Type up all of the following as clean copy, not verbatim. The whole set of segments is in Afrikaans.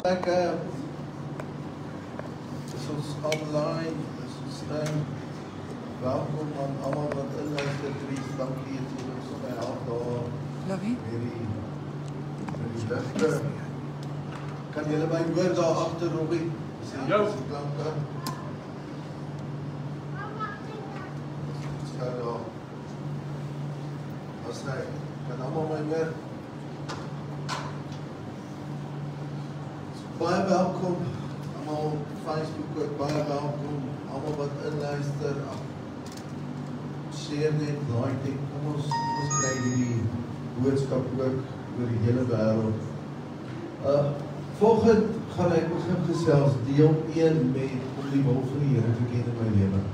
Ek is ons online, is ons welkom aan almal wat inluister. Dries, dankie dat jy ons by help daar met die ligte. Kan julle my hoor daar agter, Robbie? Ja. Klanke. Skou daar. As hy, kan almal my hoor? Baie welkom, almal op Facebook ook, baie welkom, almal wat inluister, share net, like net, kom ons kry die boodskap ook oor die hele wêreld. Volgend gaan ek begin gesels deel 1 met om die wil van die Here te ken in my lewe.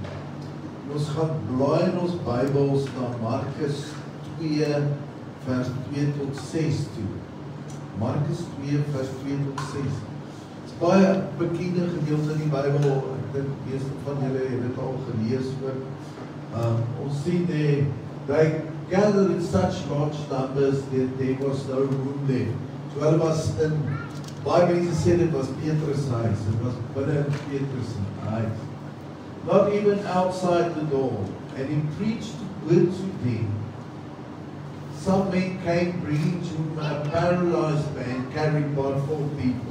Ons gaan blaai in ons Bybels na Markus 2 vers 2 tot 6 toe. Markus 2 vers 2 tot 6. Baie bekende gedeelte in die Bybel, ek dink meeste van julle het dit al gelees ook. Ons sien they gathered in such large numbers that there was no room there. So hulle was in, baie mense sê dit was Petrus huis, dit was binne in Petrus huis. Not even outside the door, and he preached word to them. Some men came bringing to him a paralyzed man carried by 4 people.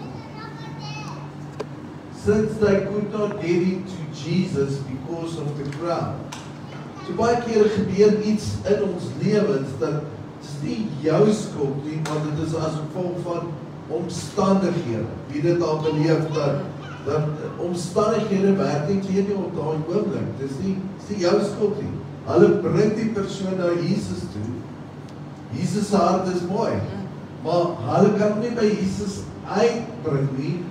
Since they could not get him to Jesus because of the crowd. So baie keer gebeur iets in ons lewens dat is nie jou skuld nie, maar dit is as gevolg van omstandighede. Wie dit al beleef dat omstandighede werk nie teen jou op daai oomblik. Dis nie jou skuld nie. Hulle bring die persoon na Jesus toe. Jesus se hart is mooi, maar hulle kan nie by Jesus uitbring nie.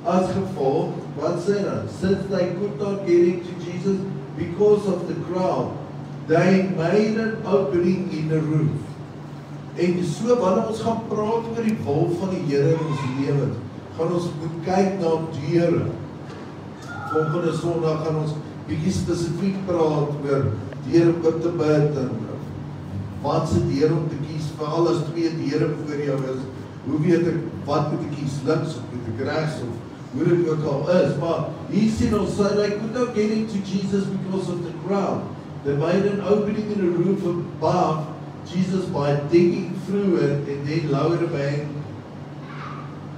As gevolg, wat sê dan? Since they could not get into Jesus because of the crowd, they made an opening in the roof. En so wanneer ons gaan praat oor die wil van die Here in ons lewens, gaan ons moet kyk na deure. Volgende Sondag gaan ons bietjie spesifiek praat oor deure oop te bid en wat se deur om te kies, veral as 2 deure voor jou is. Hoe weet ek wat moet ek kies, links of moet ek regs of hoe dit ook al is, maar hier sien ons, so they could not get into Jesus because of the crowd. They made an opening in the roof above Jesus by digging through it and then lowered a man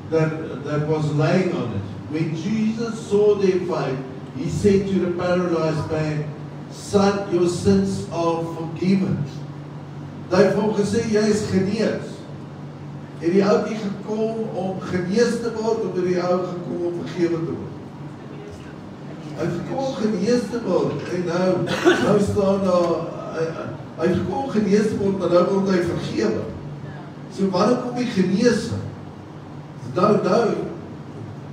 that was laying on it. When Jesus saw their faith, he said to the paralyzed man, Son, your sins are forgiven. Hy het hom gesê, jy is genees. Het die ou nie gekom om genees te word, of het die ou gekom om vergewe te word? Hy het gekom om genees te word, en nou staan daar, hy het gekom om genees te word, maar nou word hy vergewe. So wanneer kom die geneesing? Nou,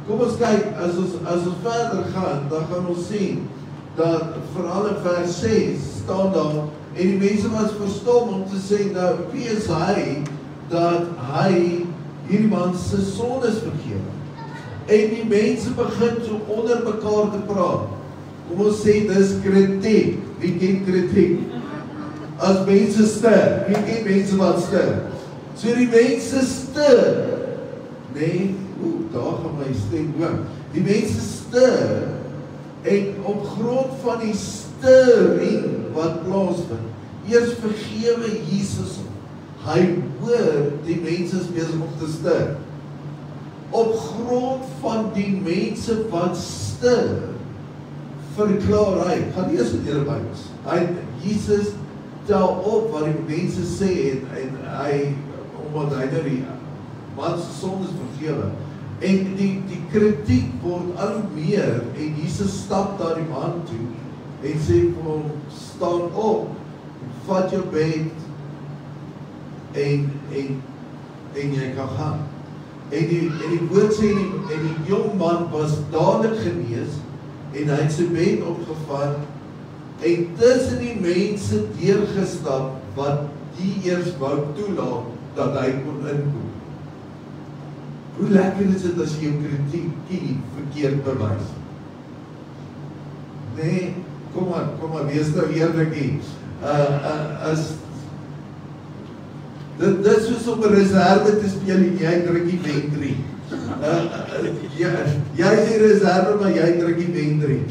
kom ons kyk, as ons verder gaan, dan gaan ons sien, dat vooral in vers 6 staan daar, en die mense was verstom om te sê, nou, wie is hy, dat hy hierdie man se sondes vergewe. En die mense begin so onder mekaar te praat. Kom ons sê, dis kritiek. Wie ken kritiek? As mense stir, wie ken mense wat stir? So die mense stir, nee, daar gaan my stem hoor. Die mense stir, en op grond van die stirring wat plaasvind, eers vergewe Jesus hom. Hy hoor die mense is besig om te stir. Op grond van die mense wat stir, verklaar hy, gaan eers met julle Bybels. Jesus tel op wat die mense sê en hy, omdat hy nou die man se sondes vergewe. En die kritiek word al meer en Jesus stap daar die man toe en sê vir hom, staan op, vat jou bed en jy kan gaan. En die woord sê, en die jong man was dadelik genees, en hy het sy bed opgevat, en tussen die mense deurgestap, wat die eers wou toelaat, dat hy kon inkom. Hoe lekker is dit as jy jou kritiek verkeerd bewys? Nee, kom maar, wees nou eerlik hier. Dit is soos om 'n reserve te speel en jy druk die wen 3. Jy is die reserve, maar jy druk die wendrie.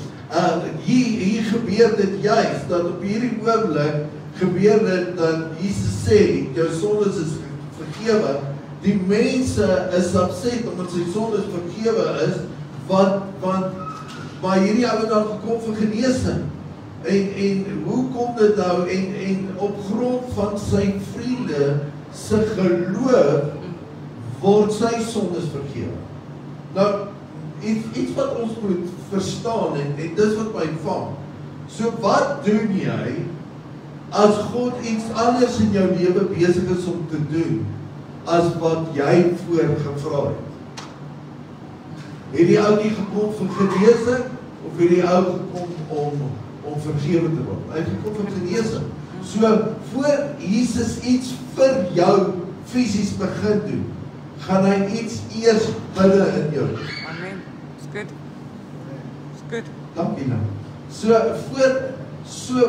Hier gebeur dit juist, dat op hierdie oomblik gebeur dit, dat Jesus sê, jou sondes is vergewe. Die mense is upset, omdat sy sondes vergewe is, maar hierdie ou het dan gekom vir genesing. En hoe kom dit nou, en op grond van sy vriende, sy geloof, word sy sondes vergewe. Nou, iets wat ons moet verstaan, en dis wat my vang. So wat doen jy, as God iets anders in jou lewe besig is om te doen, as wat jy voorgevra het? Het die ou nie gekom vir genesing, of het die ou gekom om vergewe te word? Hy het gekom vir genesing. So, voor Jesus iets vir jou fisies begin doen, gaan hy iets eers binne in jou doen. Amen. It's good. It's good. Dankie nou. So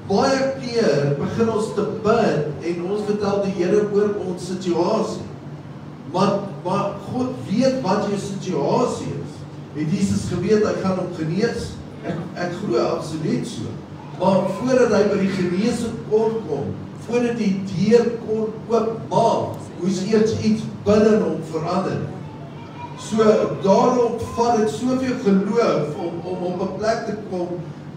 baie keer begin ons te bid en ons vertel die Here oor ons situasie. Maar God weet wat jou situasie is. Het Jesus geweet hy gaan hom genees? Ek glo absoluut so. Maar voordat hy by die genesing kon kom, voordat die deur kon oopmaak, moes eers iets binne hom verander. So daarom vat dit soveel geloof om op 'n plek te kom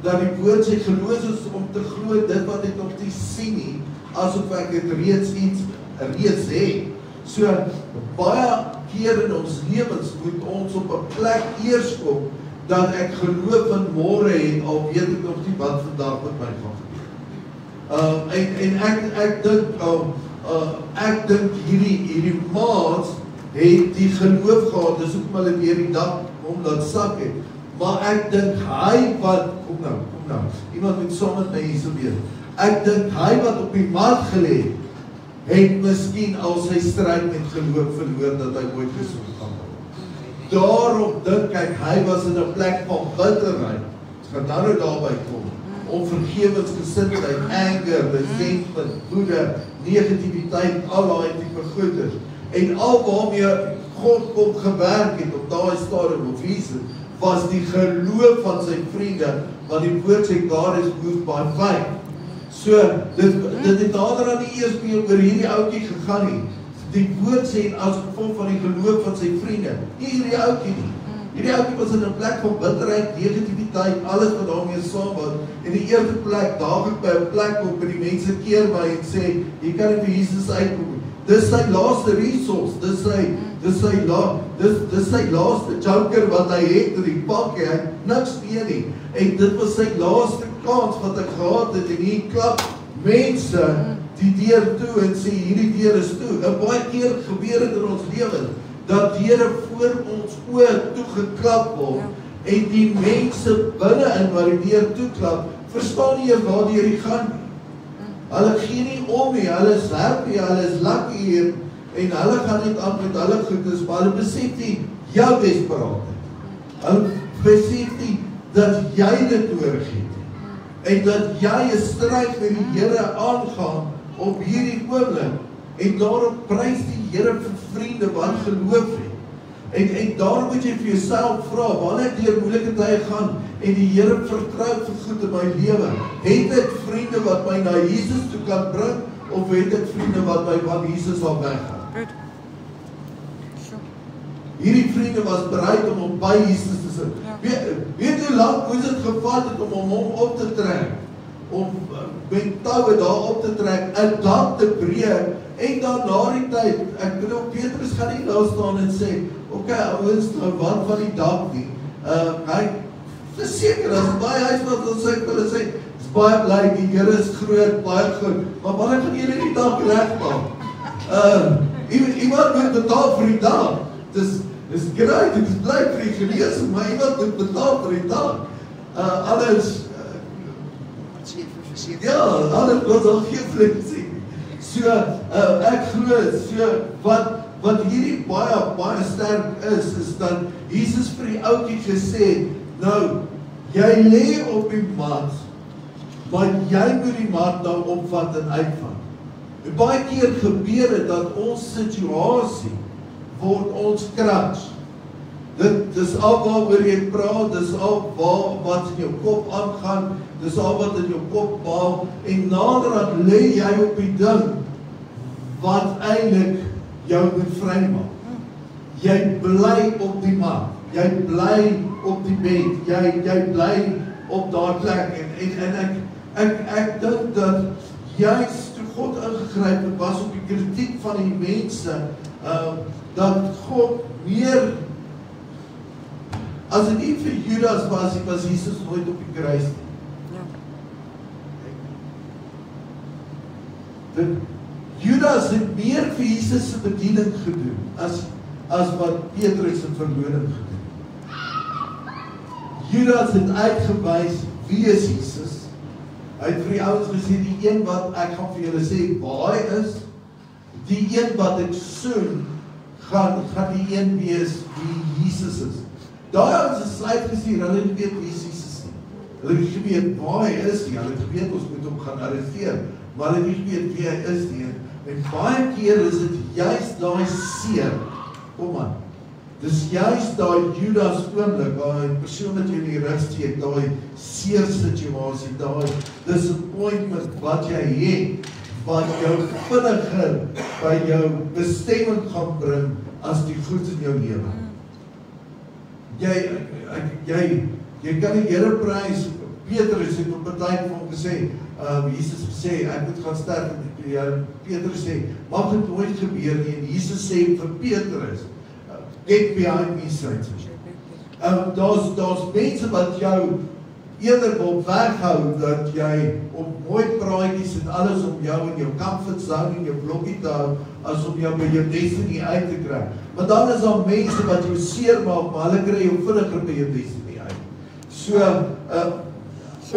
dat die woord sê geloof is om te glo dit wat ek nog nie sien nie, asof ek dit reeds het. So baie keer in ons lewens moet ons op 'n plek eers kom dat ek geloof in môre het, al weet ek nog nie wat vandag met my gaan gebeur. En ek dink hierdie maat het die geloof gehad, dis hoekom hulle weer die dag om dat sak het. Maar ek dink hy wat, kom nou, iemand moet saam met my hier so weet. Ek dink hy wat op die mat gelê het miskien al sy stryd met geloof verloor dat hy ooit gesond kan word. Daarom dink ek, hy was in 'n plek van bitterheid, gaan nou daarby kom, om vergewensgesindheid, anger, resentment, woede, negativiteit, al daai tipe goeders. En al waarmee God kom gewerk het op daai stadium of Jesus, was die geloof van sy vriende, want die woord sê God is moved by faith. So, dit het nader aan die eers meer oor hierdie ouetjie gegaan nie. Die woord sê as gevolg van die geloof van sy vriende, nie hierdie ouetjie nie. Hierdie ouetjie was in 'n plek van bitterheid, negativiteit, alles wat daarmee saamgaan. En die eerste plek, daag ek by 'n plek op en die mense keer my en sê, jy kan nie vir Jesus uitkom. Dis sy laaste resource, dis sy laaste joker wat hy het in die pak, hy het niks meer nie. En dit was sy laaste kans wat ek gehad het, en hier klap mense die deur toe en sê, hierdie deur is toe. En baie keer gebeur het in ons lewens, dat deure voor ons oë toegeklap word, en die mense binne-in wat die deur toeklap, verstaan nie waar die gaan nie. Hulle gee nie om nie, hulle is happy, hulle is lucky hier, en hulle gaan net aan met hulle goedes, maar hulle besef nie jou desperaatheid. Hulle besef nie dat jy dit nodig het, en dat jy 'n stryd met die Here aangaan op hierdie oomblik, en daarom prys die Here vir vriende wat geloof het. En daarom moet jy vir jouself vra, wanneer ek deur moeilike tye gaan, en die Here vertrou vir goed in my lewe, het ek vriende wat my na Jesus toe kan bring, of het ek vriende wat my van Jesus al weggaan? Good. Sure. Hierdie vriende was bereid om by Jesus te sit. Weet hoe lank moes dit gevat het om hom op te trek, om met touwe daar op te trek, 'n dak te breek, en dan na die tyd, ek bedoel, Petrus gaan nie daar staan en sê, oké, ouens, nou wat van die dak nie. Hy verseker, as baie huis wat ons sê, hulle sê, is baie bly, die Here is groot, baie goed, maar wanneer gaan julle die dak regmaak? Iemand moet betaal vir die dak. Dis great, ek is bly vir die genesing, maar iemand moet betaal vir die dak. Alles was al geen flexie. So, ek glo, wat hierdie baie sterk is dat Jesus vir die ouetjie gesê, nou, jy lê op die mat, maar jy moet die mat nou opvat en uitvat. En baie keer gebeur het dat ons situasie word ons kraks. Dis al waaroor jy praat, dis al wat in jou kop aangaan, dis al wat in jou kop baal, en naderhand lê jy op die ding wat eintlik jou moet vrymaak. Jy bly op die mat, jy bly op die bed, jy bly op daardie plek, en ek dink dat juist toe God ingegryp het, was op die kritiek van die mense, dat God meer, as dit nie vir Judas was Jesus nooit op die kruis nie. Ja. Judas het meer vir Jesus se bediening gedoen, as wat Petrus se verloning gedoen. Judas het uitgewys wie is Jesus. Hy het vir die ouens gesê, die een wat ek gaan vir julle sê, waar hy is, die een wat ek soen, gaan die een wees wie Jesus is. Daai ouens is sluit gestuur, hulle het weet wie Jesus nie. Hulle het geweet waar hy is nie, hulle het geweet ons moet hom gaan arresteer, maar hulle het nie geweet wie hy is nie. En baie keer is dit juist daai seer, kom aan, dis juist daai Judas oomblik, daai persoon wat jy in die rug steek, daai seer situasie, daai disappointment wat jy het, wat jou vinniger by jou bestemming gaan bring, as die goed in jou lewe. Jy kan die Here prys. Petrus het op 'n tyd vir hom gesê, Jesus gesê, ek moet gaan sterf. Petrus sê, mag dit nooit gebeur nie. En Jesus sê vir Petrus, get behind me, Satan. Daar's mense wat jou eerder wil weghou, dat jy op mooi praatjies en alles om jou in jou comfort zone en jou blokkie te hou, as om jou by jou destiny uit te kry. Maar dan is daar mense wat jou seer maak, maar hulle kry jou vinniger by jou destiny uit. So,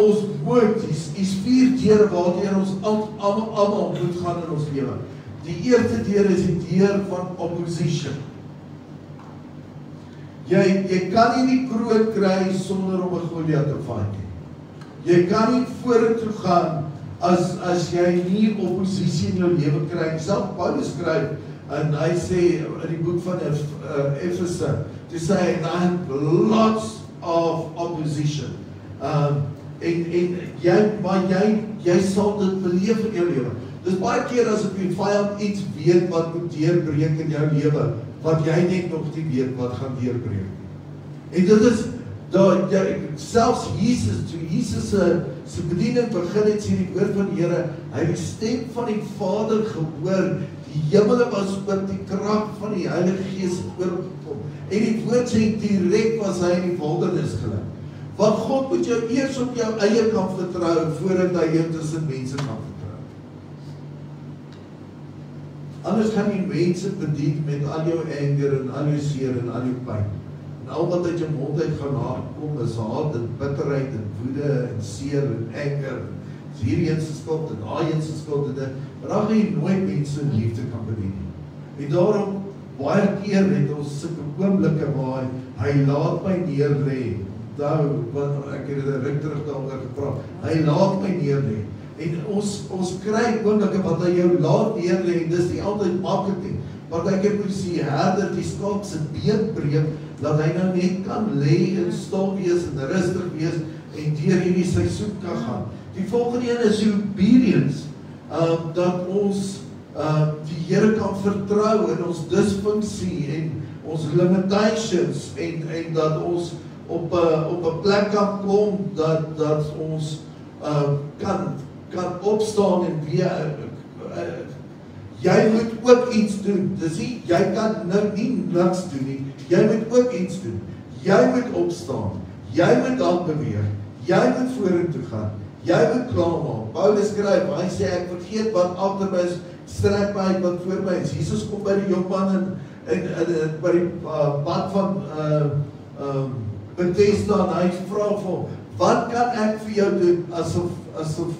ons moet, is 4 deure waartoe ons almal moet gaan in ons lewe. Die eerste deur is die deur van opposition. Jy kan nie die kroon kry sonder om 'n Goliat te fight nie. Jy kan nie vorentoe gaan as jy nie oppositie in jou lewe kry. Self Paulus skryf, en hy sê in die boek van Efese, to say, I have lots of opposition. Jy sal dit beleef in jou lewe. Dis baie keer as op die vyand iets weet wat moet deurbreek in jou lewe, wat jy net nog nie weet wat gaan deurbreek. En dit is, selfs Jesus, toe Jesus se bediening begin het, sê die woord van die Here, hy het die stem van die Vader gehoor, die hemele was oop, die krag van die Heilige Gees het oorgekom, en die woord sê, direk was hy in die wildernis gelei. Want God moet jou eers op jou eie kan vertrou, voordat hy jou tussen mense kan vertrou. Anders gaan die mense bedien met al jou anger, en al jou seer, en al jou pyn. En al wat uit jou mond uit gaan kom, is haat, en bitterheid, en woede, en seer, en anger, en hierdie een se skuld, en daai een se skuld, maar dan gaan jy nooit mense in liefde kan bedien. En daarom, baie keer het ons sulke oomblikke waar hy laat my neer lê. Want ek het 'n ruk terug daaroor gepraat. Hy laat my neer lê. En ons kry oomblikke wat hy jou laat neer lê, en dis nie altyd maklik nie. Partykeer moet jy die herder die skaap se been breek, dat hy nou net kan lê en stil wees en rustig wees en deur hierdie seisoen kan gaan. Die volgende een is obedience, dat ons die Here kan vertrou in ons dysfunksie en ons limitations, en dat ons op 'n plek kan kom dat ons kan opstaan en weer jy moet ook iets doen. Dis nie, jy kan nou nie niks doen nie. Jy moet ook iets doen. Jy moet opstaan. Jy moet aan beweeg. Jy moet vorentoe gaan. Jy moet klaarmaak. Paulus skryf, hy sê ek vergeet wat agter my is, strek my uit wat voor my is. Jesus kom by die jongman en by die pad van Bethesda, en hy vra vir hom, wat kan ek vir jou doen, asof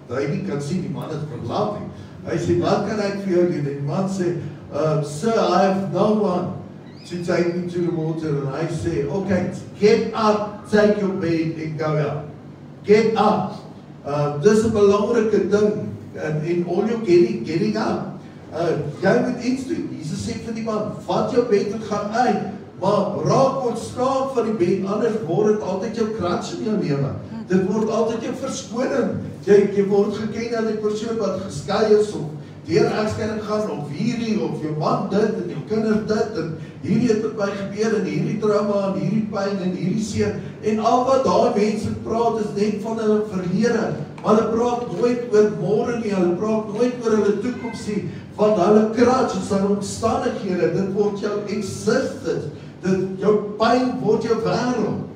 hy nie kan sien, die man is verlam nie. Hy sê, wat kan ek vir jou doen? En die man sê, sir, I have no one to take me to the water. En hy sê, okay, get up, take your bed and go out. Get up. Dis 'n belangrike ding, in all your getting up. Jy moet iets doen. Jesus sê vir die man, vat jou bed en gaan uit. Maar raak ontslaaf van die bed, anders word dit altyd jou krans in jou lewe. Dit word altyd jou verskoning. Jy word geken as die persoon wat geskei is of deur egskeiding gaan of hierdie of jou man dit en jou kinders dit en hierdie het met my gebeur en hierdie trauma en hierdie pyn en hierdie seer en al wat daai mense praat is net van hulle verlede. Maar hulle praat nooit oor môre nie, hulle praat nooit oor hulle toekoms nie, want hulle krats is aan omstandighede, dit word jou existence, jou pyn word jou wêreld.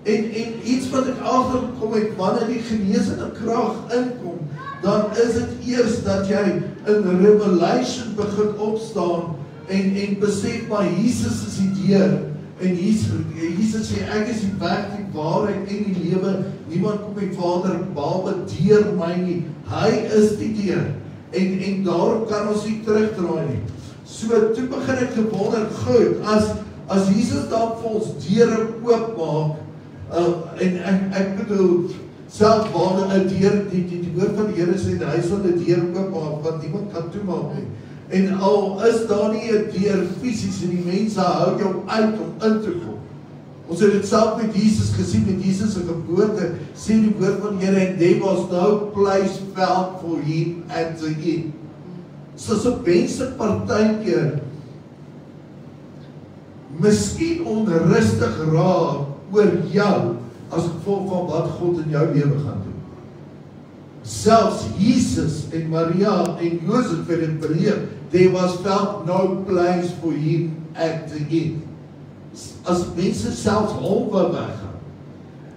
En iets wat ek agtergekom het, wanneer die genesende krag inkom, dan is dit eers dat jy in revelation begin opstaan en besef maar Jesus is die deur en Jesus sê ek is die weg, die waarheid en die lewe, niemand kom die Vader behalwe deur my nie, hy is die deur en daarom kan ons nie terugdraai nie. So toe begin ek gewonder, goed, as Jesus dan vir ons deure oopmaak, en ek bedoel self waar 'n deur die woord van die Here sê hy sal 'n deur oopmaak wat niemand kan toemaak nie. En al is daar nie 'n deur fisies en die mense hou jou uit om in te kom. Ons het dit self met Jesus gesien met Jesus se geboorte, sê die woord van die Here and there was no place found for him at the inn. So mense partykeer miskien onrustig raak oor jou as gevolg van wat God in jou lewe gaan doen. Selfs Jesus en Maria en Josef het dit beleef, there was found no place for him at the inn. As mense selfs halwe weggaan.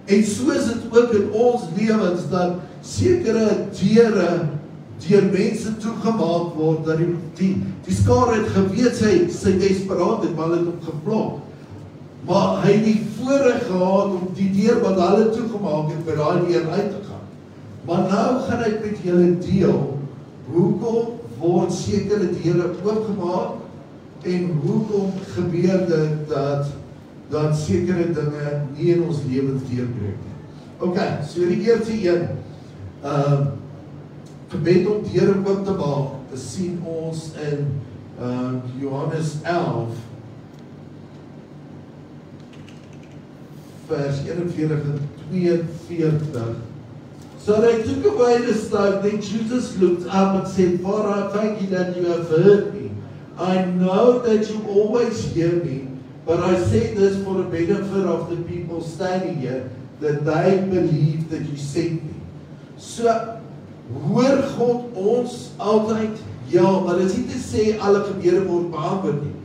En so is dit ook in ons lewens dat sekere deure deur mense toegemaak word, dat die skare het geweet sy desperaat het, maar hulle het hom geblok. Maar hy het die voorreg gehad om die deur wat hulle toegemaak het, by daai deur uit te gaan. Maar nou gaan ek met julle deel, hoekom word sekere deure oopgemaak, en hoekom gebeur dit dat sekere dinge nie in ons lewens deurbreek nie. Ok, so die eerste een, gebed om deure oop te maak, sien ons in Johannes 11, vers 41 en 42. So they took away the stone, then Jesus looked up and said, Father, I thank you that you have heard me. I know that you always hear me, but I say this for the benefit of the people standing here, that they believe that you sent me. So, hoor God ons altyd? Ja, maar dit is nie te sê alle gebede word beantwoord nie.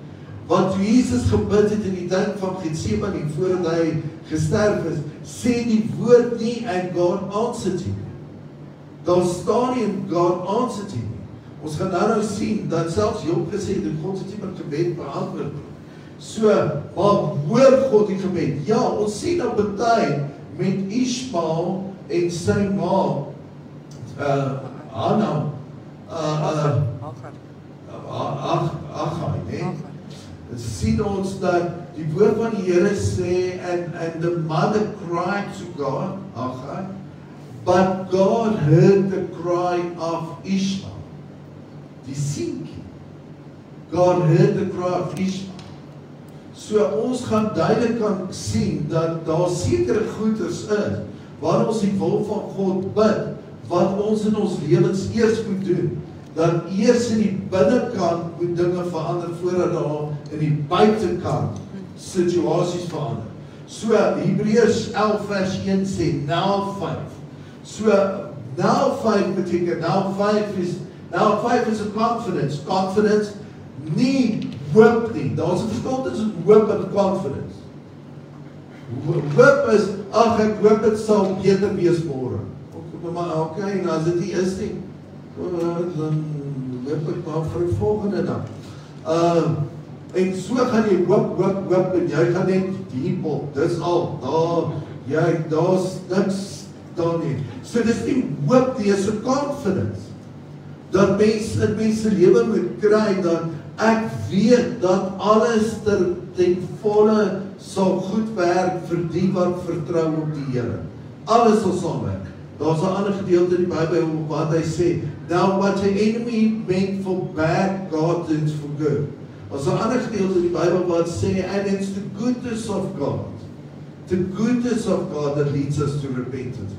Want toe Jesus gebid het in die tyd van Getsemane, voordat hy gesterf is, sê die woord nie, and God answered him. Daar staan nie, and God answered him. Ons gaan nou sien, dat selfs Job gesê het, dat God het nie met gebed beantwoord. So, maar hoor God die gebed? Ja, ons sien op die tyd, met Ishmael en sy ma, Hannah, Agai, nee? Sien ons dat die woord van die Here sê, and the mother cried to God, Agai, but God heard the cry of Ishmael. Die seentjie. God heard the cry of Ishmael. So ons gaan duidelik kan sien dat daar sekere goeders is, waar ons die wil van God bid, wat ons in ons lewens eers moet doen, dat eers in die binnekant moet dinge verander, voordat daar in die buitenkant situasies verander. So, Hebreërs 11 vers 1 sê, now faith. So, now faith beteken, now faith is a confidence. Confidence, nie hoop nie. Daar is 'n verskil tussen hoop en confidence. Hoop is, ag ek hoop dit sal beter wees môre. Maar okay, nou as dit nie is nie, dan hoop ek maar vir die volgende dag. En so gaan jy hoop, en jy gaan net diep, dis al, daar's niks daar nie. So dis nie hoop nie, is 'n confidence. Dat mense lewe moet kry, dat ek weet dat alles ten volle sal goed werk vir die wat vertrou op die Here. Alles sal saamwerk. Daar's 'n ander gedeelte in die Bybel wat hy sê, now what the enemy meant for bad, God does for good. Ons 'n ander gedeelte in die Bybel wat sê, and it's the goodness of God. The goodness of God that leads us to repentance.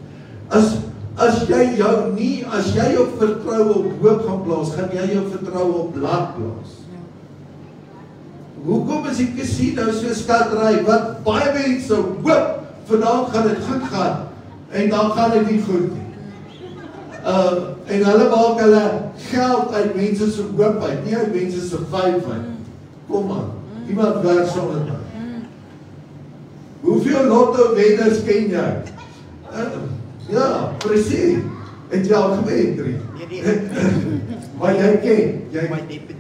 As jy jou vertroue op hoop gaan plaas, gaan jy jou vertroue op laat plaas. Hoekom is die casino so skatryk? Want baie mense hoop, vanaand gaan dit goed gaan, en dan gaan dit nie goed nie. En hulle maak hulle geld uit mense se hoop uit, nie uit mense se vyf uit. Kom aan, iemand werk saam met my. Hoeveel lotto wenners ken jy? Ja, precies. Het jy al gewen, Drie? Maar jy ken. My deputy.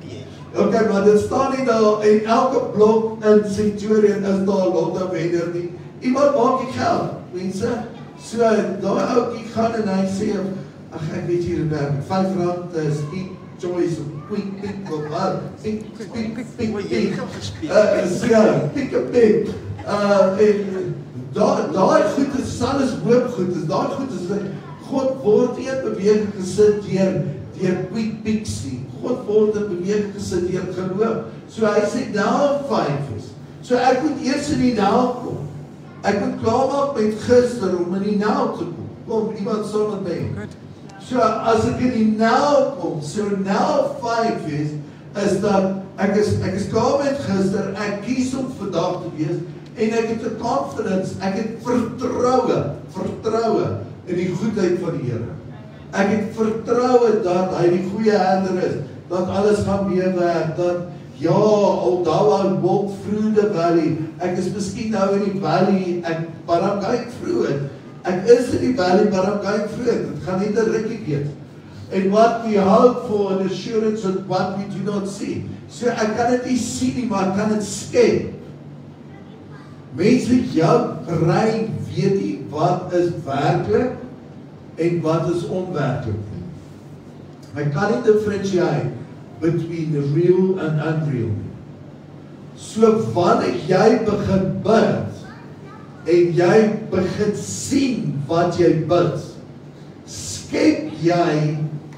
Okay, maar dit staan nie daar, en elke blok in Centurion is daar lotto wenner nie. Iemand maak die geld, mense. So, daai oukie gaan en hy sê, ag, ek weet hier werk, R5 is eat choice of quick pick of wat, pick. Pick a pick. En daai goed is alles hoopgoed, is daai goed is God word nie in beweging gesit deur quick picks nie. God word in beweging gesit deur geloof. So hy sê nou 5 is. So ek moet eers in die nou kom. Ek moet klaarmaak met gister om in die nou te kom. Kom, iemand saam met my. So as ek in die nou kom, so nou 5 is dat ek is klaar met gister, ek kies om vandag te wees, en ek het 'n confidence, ek het vertroue in die goedheid van die Here. Ek het vertroue dat hy die goeie herder is, dat alles gaan meewerk, dat ja, although I walk through the valley, ek is miskien nou in die valley, but I'm going through it. Ek is in die valley, but I'm going through it. Het gaan net 'n rukkie wees. And what we hope for, an assurance of what we do not see. So ek kan dit nie sien nie, maar ek kan dit skep. Mense, jou brein weet nie wat is werklik en wat is onwerklik. Hy kan nie differentiate between the real and unreal. So wanneer jy begin bid en jy begin sien wat jy bid, skep jy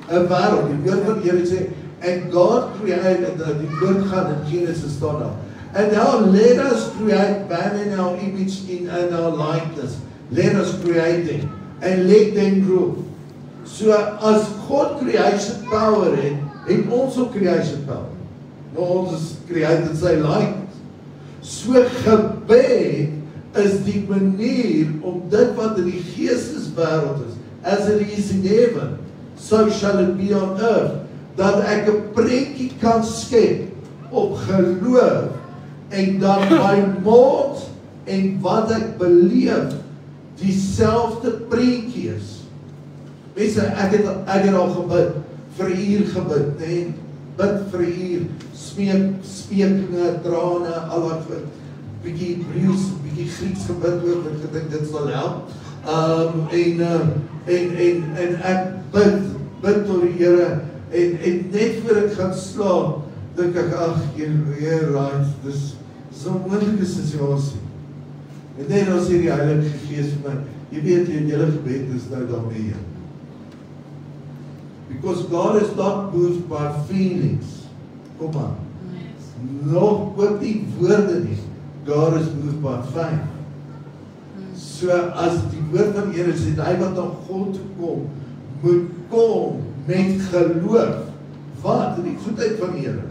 'n wêreld. Die woord van die Here sê, and God created, die woord gaan in Genesis staan daar. And now let us create man in our image, in our likeness. Let us create them and let them grow. So as God creation power het ons ook creation power. Maar ons is created sy likeness. So gebed is die manier om dit wat in die geesteswêreld is, as it is in heaven, so shall it be on earth, dat ek 'n prentjie kan skep op geloof, en dat my mond en wat ek beleef dieselfde prentjie is. Mense, ek het al gebid, vir 'n uur gebid, nee, bid vir 'n uur, smeekinge, trane, al wat vir, bietjie Hebreëus, bietjie Grieks gebid ook, ek gedink dit sal help. En ek bid tot die Here, en net voor ek gaan slaap, dink ek, ag, Here, right, dis so 'n moeilike situasie. En net dan sê die Heilige Gees vir my, jy weet, julle gebed is nou daarmee. Because God is not moved by feelings. Kom aan. Nog ook nie woorde nie. God is moved by faith. So as die woord van die Here sê, hy wat na God toe kom, moet kom met geloof. Wat? In die goedheid van die Here.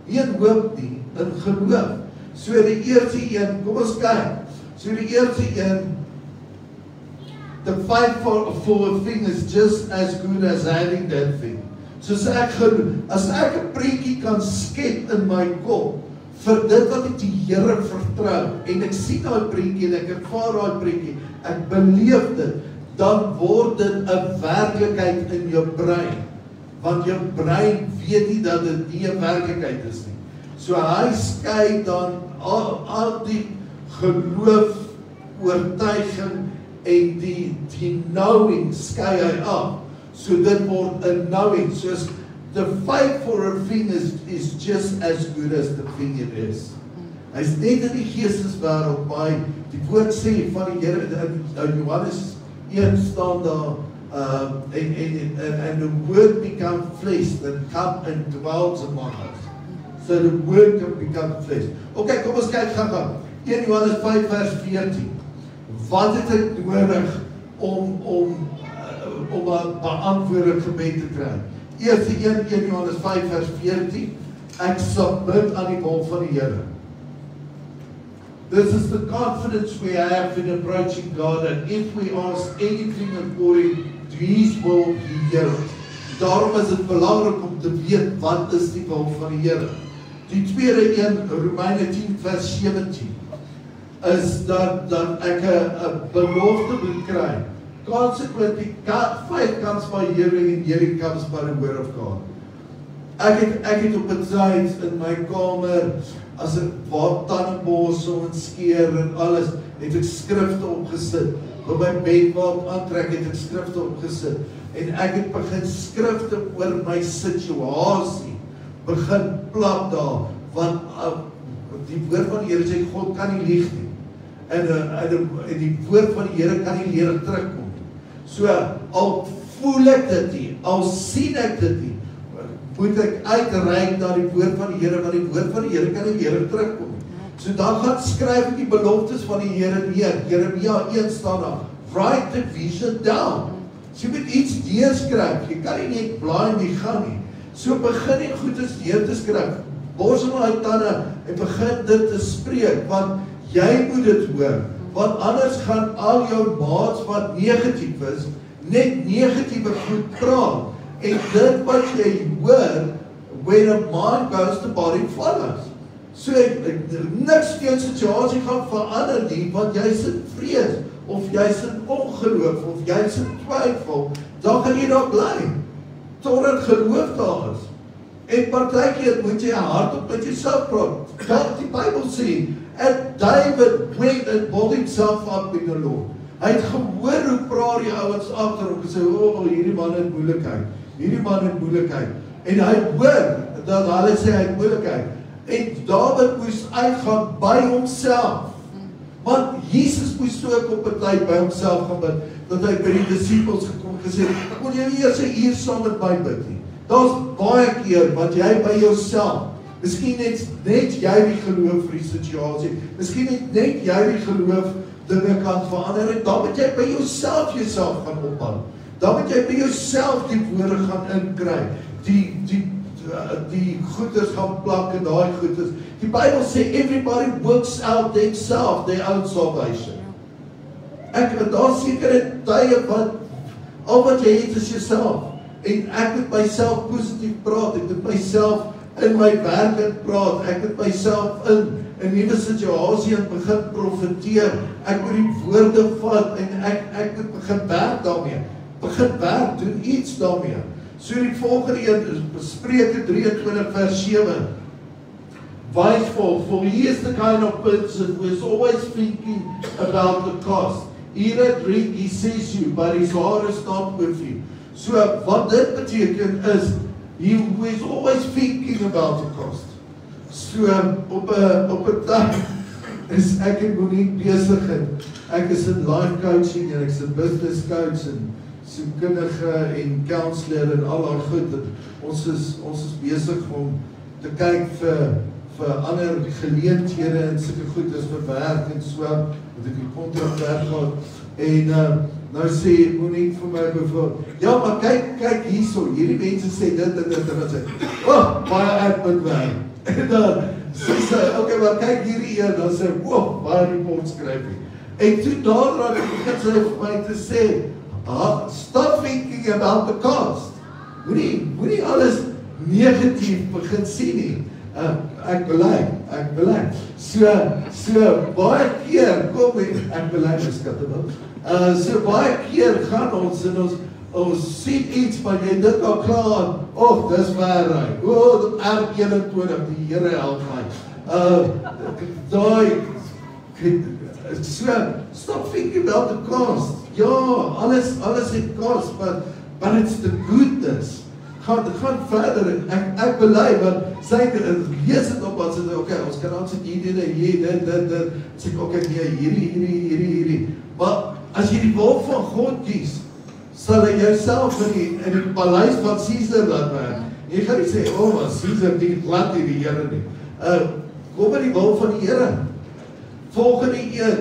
Nie in hoop nie, in geloof. So die eerste een, kom ons kyk. So die eerste een, the fight for a thing is just as good as having that thing. So as ek 'n prentjie kan skep in my kop, vir dit wat ek die Here vertrou, en ek sien daai prentjie, en ek ervaar daai prentjie, ek beleef dit, dan word dit 'n werklikheid in jou brein. Want jou brein weet nie dat dit nie 'n werklikheid is nie. So hy skei dan al die geloof, oortuiging en die knowing skei hy af. So dit word 'n knowing. So the fight for a thing is just as good as the thing it is. Hy's net in die geesteswêreld by die woord sê van die Here in Johannes 1 staan daar and the word become flesh that come and dwells among us. so the word can become flesh. Okay, kom ons kyk gaan. 1 Johannes 5 vers 14. Wat het ek nodig om 'n beantwoorde gebed te kry? Eerste 1 Johannes 5 vers 14. Ek submit aan die wil van die Here. This is the confidence we have in approaching God, and if we ask anything according to His will, He hears. Daarom is dit belangrik om te weet wat is die wil van die Here. Die tweede een, Romeine 10 vers 17, is dat ek 'n belofte moet kry. Consequently, faith comes by hearing and hearing comes by the word of God. Ek het op 'n tyd in my kamer, as ek tandeborsel en skeer en alles, het ek skrifte opgesit. Op my bed waar ek aantrek, het ek skrifte opgesit. En ek het begin skrifte oor my situasie begin plak daar, want die woord van die Here sê, God kan nie lieg nie. En die woord van die Here kan nie leer terugkom. So, al voel ek dit nie, al sien ek dit nie, moet ek uitreik na die woord van die Here, want die woord van die Here kan nie leer terugkom nie. So dan gaan skryf ek die beloftes van die Here neer. Jeremia 1 staan daar, write the vision down. So jy moet iets neerskryf, jy kan nie net blaai en jy gaan nie. So begin die goedes neer te skryf, borsel uit tande en begin dit te spreek, want jy moet dit hoor, want anders gaan al jou maats wat negatief is, net negatiewe goed praat, en dit wat jy hoor, when a mind goes, the body follows. So niks in jou situasie gaan verander nie, want jy is in vrees, of jy is in ongeloof, of jy is in twyfel, dan gaan jy daar bly, totdat geloof daar is. En partykeer moet jy hardop met jouself praat. Dat die Bybel sê, and David went and built himself up in the Lord. Hy het gehoor hoe praat die ouens agter hom, gesê, hierdie man het moeilikheid, hierdie man het moeilikheid. En hy hoor, dat hulle sê hy het moeilikheid. En David moes uitgaan by homself. Want Jesus moes so op 'n tyd by homself gaan bid, dat hy by die disippels gekom gesê, kon jy nie eers 'n uur saam met my bid nie. Daar's baie keer wat jy by jouself, miskien net jy die geloof vir die situasie, miskien net jy die geloof dinge kan verander, en dan moet jy by jouself gaan ophou. Dan moet jy by jouself die woorde gaan inkry, die goeders gaan plak en daai goeders. Die Bybel sê, everybody works out themselves, their own salvation. Daar sekere tye wat, al wat jy het is jouself, en ek moet myself positief praat, ek moet myself in my werk praat, ek moet myself in 'n nuwe situasie begin profeteer, ek moet die woorde vat, en ek moet begin werk daarmee, doen iets daarmee. So die volgende een, Spreuke 23 vers 7, wiseful, for he is the kind of person who is always thinking about the cost. Eat and drink, he sees you, but his heart is not with you. So wat dit beteken is, he who is always thinking about the cost. So op 'n tyd is ek en Monique besig, en ek is in life coaching, en ek is in business coach, en sielkundige en counselor en al daai goed. Ons is besig om te kyk vir ander geleenthede en sulke goed as vir werk en so, dat ek die kontrak weggaan. En nou sê Monique vir my bijvoorbeeld, ja, maar kyk hierso, hierdie mense sê dit en dan sê, baie admin werk. En dan sê, okay, maar kyk hierdie een, dan sê, baie report skryf nie. En toe daarna begin sy vir my te sê, stop thinking about the cost. Moenie alles negatief begin sien nie. Ek bely. So baie keer, ek bely my skatte, so baie keer gaan ons en ons sien iets van jy dit al klaar, dis waar hy, R21, die Here help my. So, stop thinking about the cost. Ja, alles het cost, but it's the goodness. Gaan verder, ek bely, want sy lees het op, wat sy sê, okay, ons kan ons sê, dit, sê ek, okay, hierdie. Maar as jy die wil van God kies, sal hy jouself in die paleis van Caesar laat werk, Jy gaan nie sê, oh, maar Caesar dien glad nie die Here nie. Kom by die wil van die Here. Volgende een,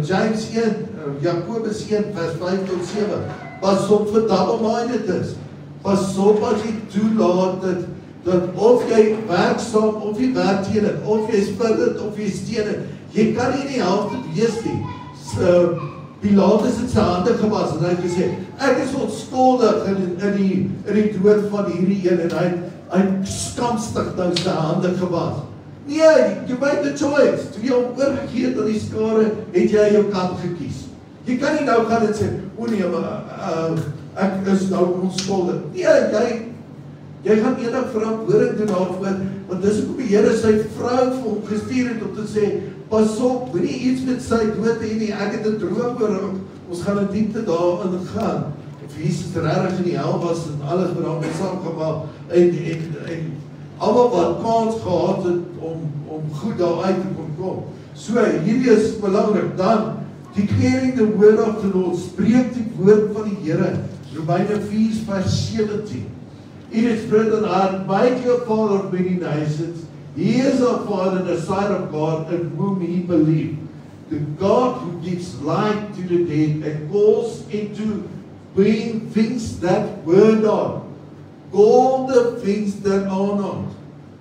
James 1, Jakobus 1, vers 5 tot 7. Pas op vir double-minded is. Pas op as jy toelaat dat of jy werksaam, of jy werk teen het, of jy spil het, of jy steen het. Jy kan nie in die helfte wees nie. Pilatus het sy hande gewas en hy het gesê, ek is onskuldig in die dood van hierdie een en hy skamstig nou sy hande gewas. Nee, you made the choice. Toe jy hom oorgegee het aan die skare, het jy jou kant gekies. Jy kan nie nou gaan en sê, o nee, maar ek is nou onskuldig. Nee, jy gaan enig verantwoording doen daarvoor, want dis ook die Here sy vrou vir hom gestuur het om te sê, pas op, moenie iets met sy dood hê nie, ek het 'n droom oor, ons gaan 'n diepte daarin gaan. Of Jesus regtig in die hel was en alles met hom saamgemaak en almal wat kans gehad het om goed daar uit te kom. So, hierdie is belangrik. Dan, declaring the word of the Lord, spreek die woord van die Here. Romeine 4 vers 17. It is written, I have made you a father of many nations. He is our Father in the sight of God in whom he believed. The God who gives light to the dead and calls into being things that were not. Call the things that are not.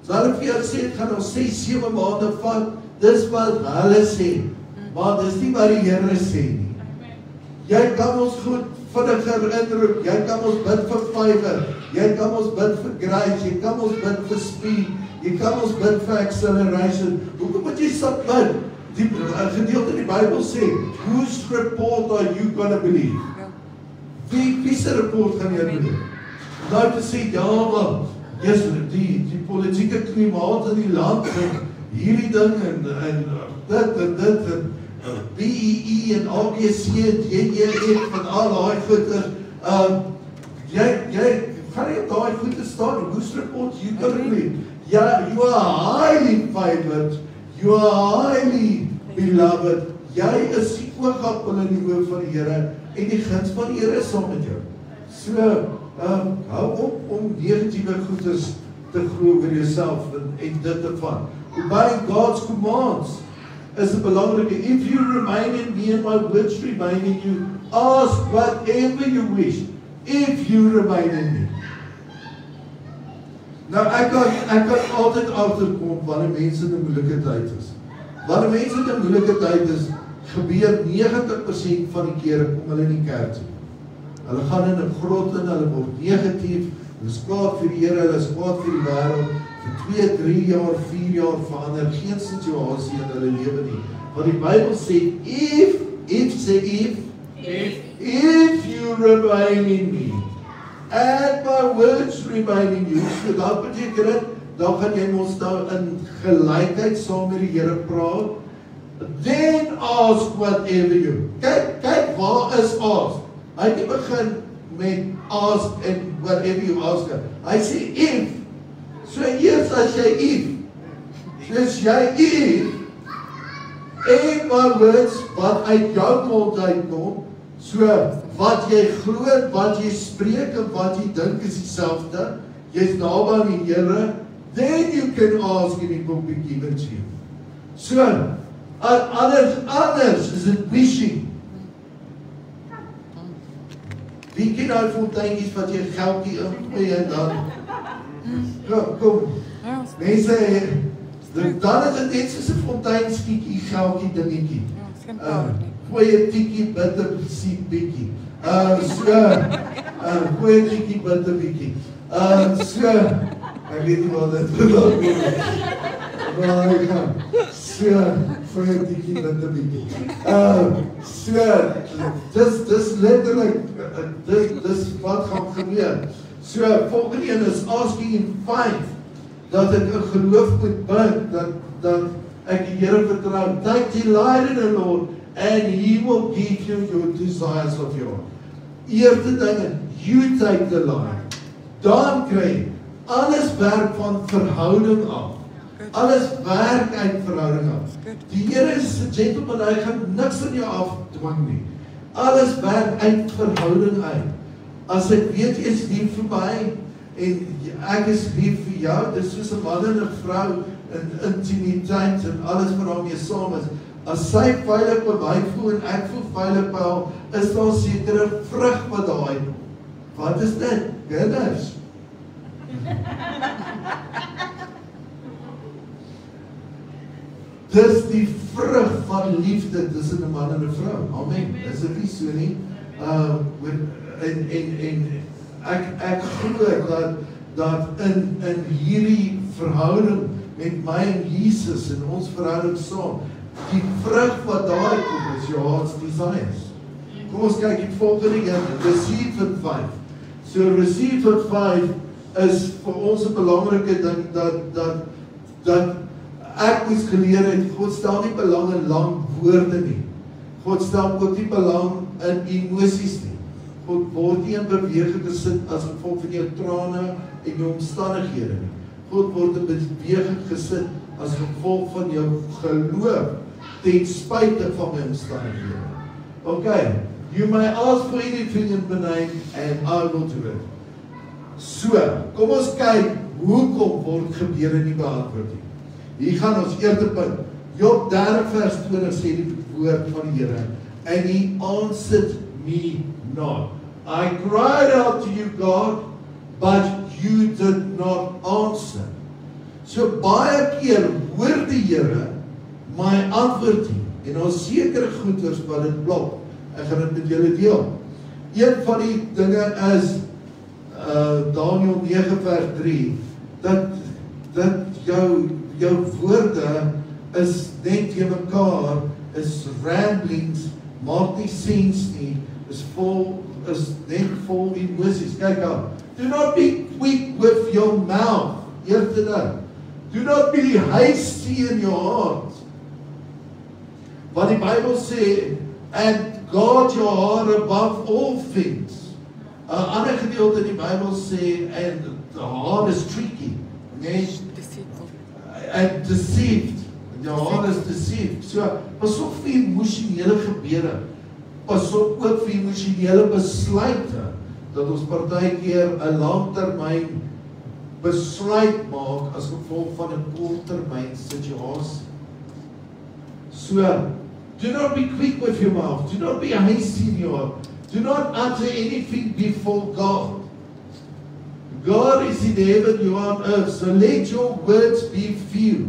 So hulle vir jou sê, het gaan ons 6-7 maande vat, dis wat hulle sê. Maar dis nie wat die Here sê nie. Jy kan ons goed vinniger inroep, jy kan ons bid vir Fiverr, jy kan ons bid vir Grace, jy kan ons bid vir Speed, jy kan ons bid vir Acceleration. Hoekom moet jy so bid? Die gedeelte in die Bybel sê, whose report are you gonna believe? Wie se report gaan jy believe? Nou te sê, ja maar, yes, die politieke klimaat in die land, en hierdie ding, en dit, en BEE en ABC en JEF en al die goeder, jy gaan nie op die goede staan, whose report you gonna believe? Yeah, you are highly favored, you are highly beloved, jy is die oogappel in die oog van die Here, en die guns van die Here is saam met jou. So, hou op om negatiewe goeders te glo oor jouself en dit te van. Obeying God's commands is 'n belangrike. If you remain in me and my words remain in you, ask whatever you wish, if you remain in me. Nou ek kan altyd agterkom wanneer mense in 'n moeilike tyd is. Wanneer mense in 'n moeilike tyd is, gebeur 90% van die kere kom hulle in die kerk toe. Hulle gaan in 'n grot in, hulle word negatief, hulle is kwaad vir die Here, hulle is kwaad vir die wêreld. Vir 2, 3 jaar, 4 jaar verander geen situasie in hulle lewe nie. Want die Bybel sê, if you remain in me, and my words remain in you, so dat beteken dit, dan gaan jy mos nou in gelykheid saam met die Here praat, then ask whatever you. Kyk waar is ask? Hy het nie begin met ask and whatever you ask. Hy sê if. So eers as jy if, soos jy if, en my words wat uit jou mond uitkom, so wat jy glo, wat jy spreek en wat jy dink is dieselfde, jy's naby aan die Here, then you can ask and it will be given to you. So, anders is it wishing. Wie ken nou fonteintjies wat jy geldjie ingooi en dan kom, mense, dan is dit net soos 'n fonteinskietjie, geldjie dingetjie. Gooi 'n tikkie, bitter, siek bietjie. Gooi 'n tikkie, bitter bietjie. Ek weet nie wat dit bedoel. Maar ek gaan. Gooi 'n tikkie, bitter bietjie. Dis letterlik, dis wat gaan gebeur. So, volgende een is asking in faith, dat ek 'n geloof moet bid, dat ek die Here vertrou. Take delight in the Lord, and He will give you your desires of your heart. Eerste dinge, you take the line. Dan kry alles werk van verhouding af. Alles werk uit verhouding af. Die Here is 'n gentleman, hy gaan niks in jou afdwing nie. Alles werk uit verhouding uit. As ek weet jy is lief vir my en ek is lief vir jou, dis soos 'n man en 'n vrou in intimiteit en alles wat daarmee saam is. As sy veilig by my voel en ek voel veilig by haar, is daar sekere vrug wat daar uitkom. Wat is dit? Kinders. Dis die vrug van liefde tussen 'n man en 'n vrou. Amen. Is dit nie so nie? En ek glo dat in hierdie verhouding met my en Jesus en ons verhouding saam, die vrug wat daar kom is your heart's desires. Kom ons kyk die volgende een, receive it 5. So receive it 5 is vir ons 'n belangrike ding dat ek moes geleer het, God stel nie belang in lang woorde nie. God stel ook nie belang in emosies nie. God word nie in beweging gesit as gevolg van jou trane en jou omstandighede nie. God word in beweging gesit as gevolg van jou geloof ten spyte van my omstandighede. Okay, you may ask for anything in my name and I will do it. So, kom ons kyk, hoekom word gebede nie beantwoord nie. Hier gaan ons eerste punt. Job 30 vers 20 sê die woord van die Here. And he answered me not. I cried out to you, God, but you did not answer. So baie keer hoor die Here my antwoord nie. En ons sekere goeders wat dit blok. Ek gaan dit met julle deel. Een van die dinge is Daniël 9 vers 3 dat jou woorde is net te mekaar, is ramblings, maak nie sens nie, is net vol emosies. Kyk aan, do not be quick with your mouth, eerste ding. Do not be hasty in your heart. Wat die Bybel sê, and guard your heart above all things. 'n ander gedeelte in die Bybel sê, and the heart is tricky. Nee, and deceived. Your heart is deceived. So, pas op vir emosionele gebede. Pas op ook vir emosionele besluite, dat ons partykeer 'n langtermyn besluit maak as gevolg van 'n korttermyn situasie. So, do not be quick with your mouth. Do not be hasty in your heart. Do not utter anything before God. God is in heaven, you are on earth. So let your words be few.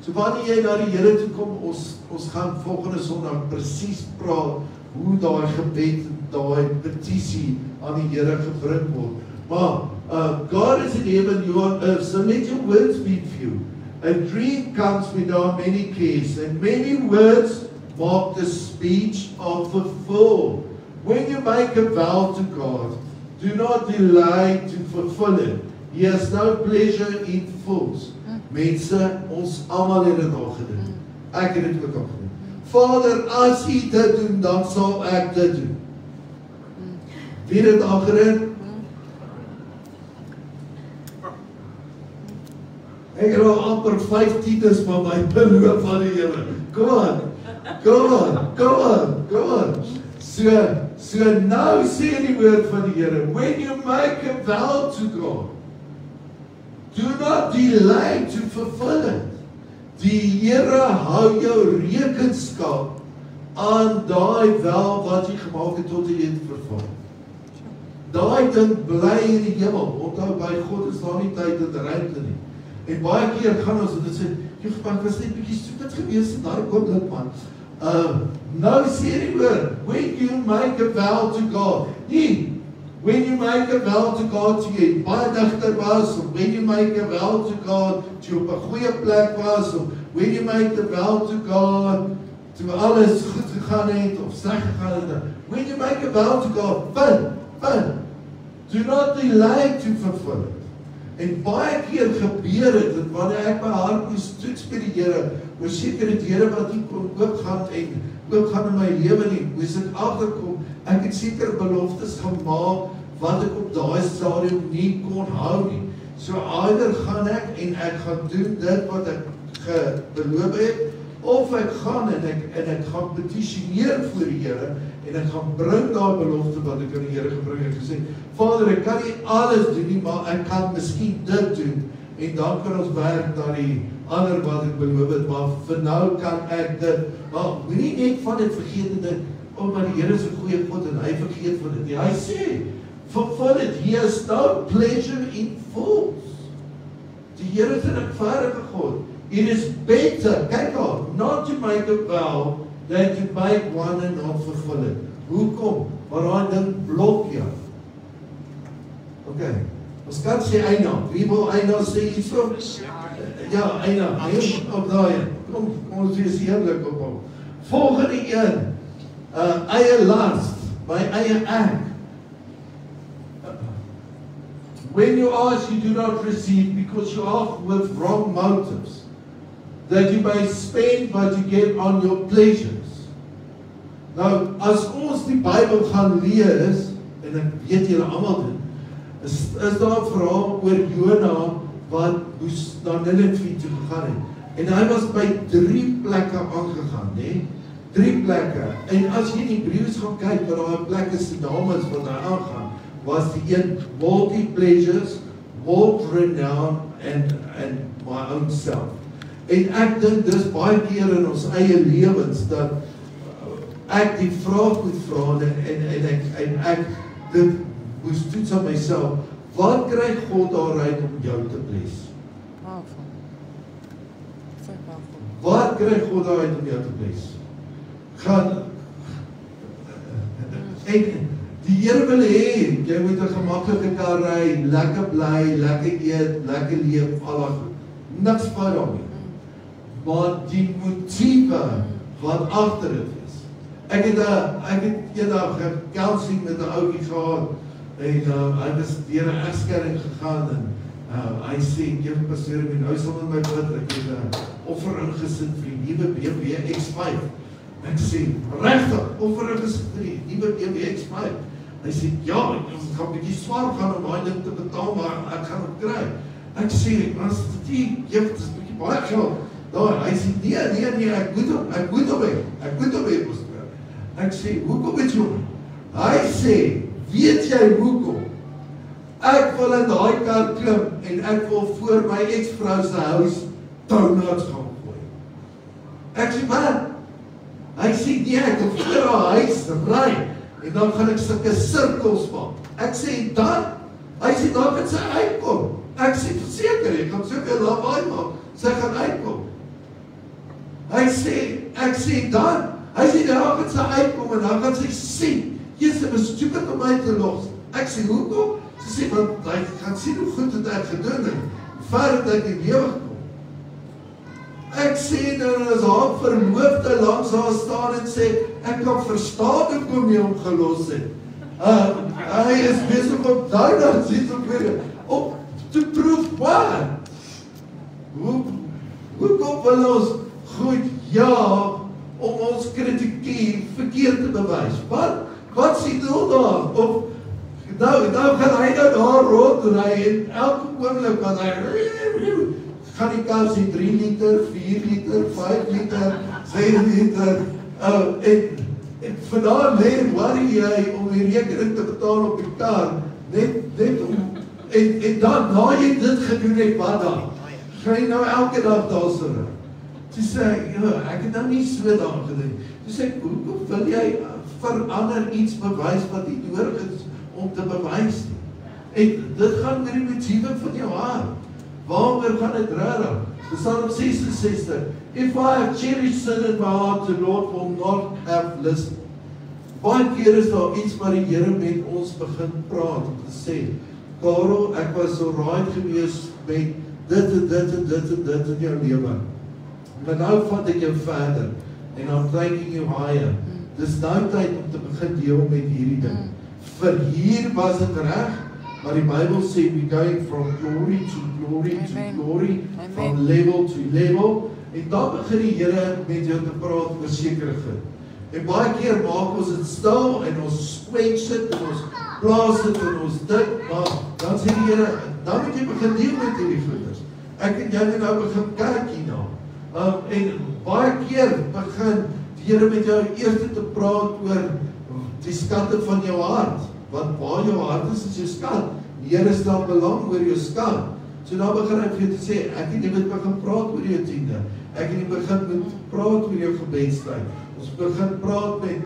So wanneer jy na die Here toe kom, ons gaan volgende Sondag presies praat hoe daai gebed, daai petisie aan die Here gebring word. Maar God is in heaven, you are on earth. So let your words be few. A dream comes without many cares, and many words mark the speech of a fool. When you make a vow to God, do not delay to fulfill it. He has no pleasure in fools. Mense, ons almal het dit al gedoen. Ek het dit ook al gedoen. Vader, as U dit doen, dan sal ek dit doen. Wie het dit al gedoen? Ek het al amper 15 is van my beloof van die Here. Come on. So nou sê die woord van die Here, when you make a vow to God, do not delay to fulfill it. Die Here hou jou rekenskap aan daai vow wat jy gemaak het tot jy dit vervul. Daai ding bly in die hemel. Onthou, by God is daar nie tyd en ruimte nie. En baie keer gaan ons en dit sê, ek was net bietjie stupid gewees en daar kom dit man. Nou sê die woord, when you make a vow to God, nie, when you make a vow to God, toe jy baie digter was, of when you make a vow to God, toe jy op 'n goeie plek was, of when you make a vow to God, toe alles goed gegaan het, of sleg gegaan het, when you make a vow to God, do not delay to fulfill it. En baie keer gebeur het, dat wanneer ek my hart moes toets by die Here, oor sekere dele wat nie kon oopgaan in my lewe nie, moes ek agterkom, ek het sekere beloftes gemaak, wat ek op daai stadium nie kon hou nie. So either gaan ek en ek gaan doen dit wat ek beloof het, of ek gaan en ek gaan petitioneer voor die Here en ek gaan bring daar belofte wat ek aan die Here gebring het gesê, Vader, ek kan nie alles doen nie, maar ek kan miskien dit doen en dan kan ons werk na die ander wat ek beloof het, maar vir nou kan ek dit, maar moenie net van dit vergeet en dit, maar die Here is 'n goeie God en hy vergeet van dit nie. Hy sê, for it, he has no pleasure in fools. Die Here is 'n regverdige God. It is better, kyk al, not to make a vow than to make one and not fulfill it. Hoekom? Maar daai ding blok jou. Okay, ons kan sê eina. Wie wil eina sê hierso? Ja, eina. Op daai. Kom ons wees eerlik op hom. Volgende een. Eie last, my eie ek. When you ask, you do not receive because you ask with wrong motives, that you may spend what you get on your pleasures. Nou, as ons die Bybel gaan lees, en ek weet julle almal dit, is daar 'n verhaal oor Jona wat moes na Ninive toe gegaan het. En hy was by 3 plekke aangegaan, né? 3 plekke. En as jy in Hebreëus gaan kyk wat daai plekke se name is wat hy aangaan, was die een multi-pleasures, world-renown and my own self. En ek dink dis baie keer in ons eie lewens dat ek die vraag moet vra en ek dit moes toets aan myself, wat kry God daaruit om jou te bless? Powerful. So powerful. Wat kry God daaruit om jou te bless? Gaan en die Here wil hê, jy moet 'n gemaklike kar ry, lekker bly, lekker eet, lekker leef, al daai goed. Niks fout daarmee. Maar die motiewe wat agter dit is. Ek het eendag 'n counseling met 'n ouetjie gehad en hy was deur 'n egskeiding gegaan en hy sê, "Jy pastoor, nou sal met my bid, ek het 'n offer ingesit vir die nuwe BMW X5." Ek sê, "Regtig, offer ingesit vir die nuwe BMW X5?" Hy sê, "Ja, ek gaan 'n bietjie swaar gaan om daai ding te betaal, maar ek gaan dit kry." Ek sê, "Maar die gift is bietjie baie geld." Daar, hy sê, nee, ek moet hom hê, pastoor. Ek sê, "Hoekom het jy hom?" Hy sê, "Weet jy hoekom? Ek wil in daai kar klim en ek wil voor my ex-vrou se huis donuts gaan gooi." Ek sê, "Wat?" Hy sê, "Nee, ek wil voor haar huis ry en dan gaan ek sulke sirkels maak." Ek sê, "Dan?" Hy sê, "Dan kan sy uitkom." Ek sê, "Verseker, ek gaan soveel lawaai maak, sy gaan uitkom." Ek sê, "Dan?" Hy sê, "Dan kan sy uitkom en dan gaan sy sien, Jesus was stupid om my te los." Ek sê, "Hoekom?" Sy sê, "Want hy gaan sien hoe goed het ek gedoen het, ver het ek in lewe gekom." Ek sê, "Dan is haar verloofde langs haar staan en sê, ek kan verstaan hoekom jy hom gelos het. Hy is besig om donuts op to prove what? Hoekom wil ons goed ja om ons kritiek verkeerd te bewys? Wat sê doel daar? Of nou gaan hy daar rondry en elke oomblik wat hy gaan die kar sê 3 liter, 4 liter, 5 liter, 6 liter, en vandaan lê worry jy om die rekening te betaal op die kar, net om, en dan, na jy dit gedoen het, wat dan? Ga jy nou elke dag daar sit? Toe sê, ek het nou nie so daar gedoen. Toe sê, hoekom wil jy verander iets bewys wat nie nodig is om te bewys nie? En dit gaan met die motiewe van jou hart. Waaroor gaan dit regtig? Psalm 66, "If I have cherished sin in my heart, the Lord will not have listened." Baie keer is daar iets wat die Here met ons begin praat om te sê, "Karel, ek was so right gewees met dit in jou lewe. Maar nou vat ek jou verder en I'm taking you higher." Dis nou tyd om te begin deel met hierdie ding. Vir hier was dit reg, maar die Bybel sê we going from glory to glory to glory, from level to level. En dan begin die Here met jou te praat oor sekere goed. En baie keer maak ons dit stil en ons quench dit en ons plaas dit en ons dit, maar dan sê die Here, dan moet jy begin deel met hierdie goeders. Ek en jy moet nou begin kyk hierna. En Baie keer begin die Here met jou eers te praat oor die skatte van jou hart. Want waar jou hart is jou skat. Die Here stel belang oor jou skat. So dan begin hy vir jou te sê, ek het nie met begin praat oor jou tiende. Ek het nie begin met praat oor jou gebedstyd. Ons begin praat met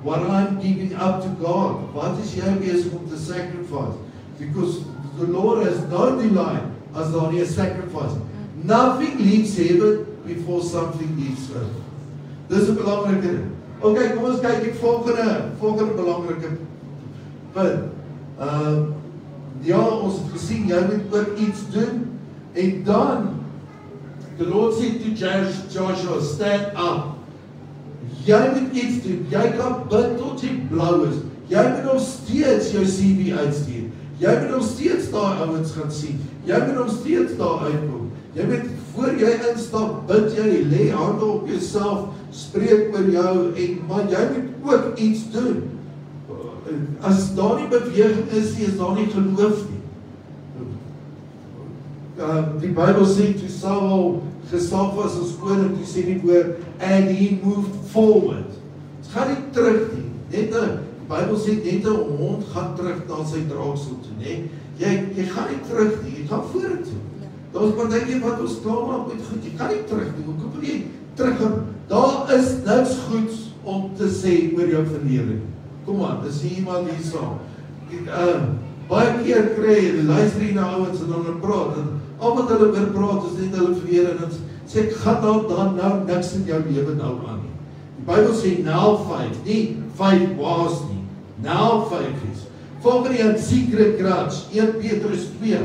what I'm giving up to God. Wat is jy besig om te sacrifice? Because the Lord has no delight as daar nie 'n sacrifice. Nothing leaves heaven before something leaves earth. Dis 'n belangrike ding. Okay, kom ons kyk die volgende belangrike punt. Ja, ons het gesien, jy moet ook iets doen. En dan, the Lord said to Joshua, stand up. Jy moet iets doen. Jy kan bid tot jy blou is. Jy moet nog steeds jou CV uitstuur. Jy moet nog steeds daai ouens gaan sien. Jy moet nog steeds daar uitkom. Jy moet, voor jy instap, bid jy, lê hande op jouself, spreek oor jou, maar jy moet ook iets doen. As daar nie beweging is daar nie geloof nie. Die Bybel sê, toe Saul gesalf was as koning, toe sê die woord, and he moved forward. Het gaan nie terug nie. Die Bybel sê, net 'n hond gaan terug na sy draaksel toe, nee. Jy gaan nie terug nie, jy gaan vorentoe. Daar is partykeer wat ons klaarmaak met goed, jy kan nie terug nie, hoekom wil jy terug? Daar is niks goeds om te sê oor jou verlede. Kom aan, is iemand hier saam. Baie keer kry, luister jy na ouens en dan praat, en al wat hulle oor praat is net hulle verlede, en dan sê ek, gaan dan nou niks in jou lewe nou aan nie. Die Bybel sê, now 5, nie 5 was nie, now 5 is. Volgende een, secret grudge, 1 Petrus 2.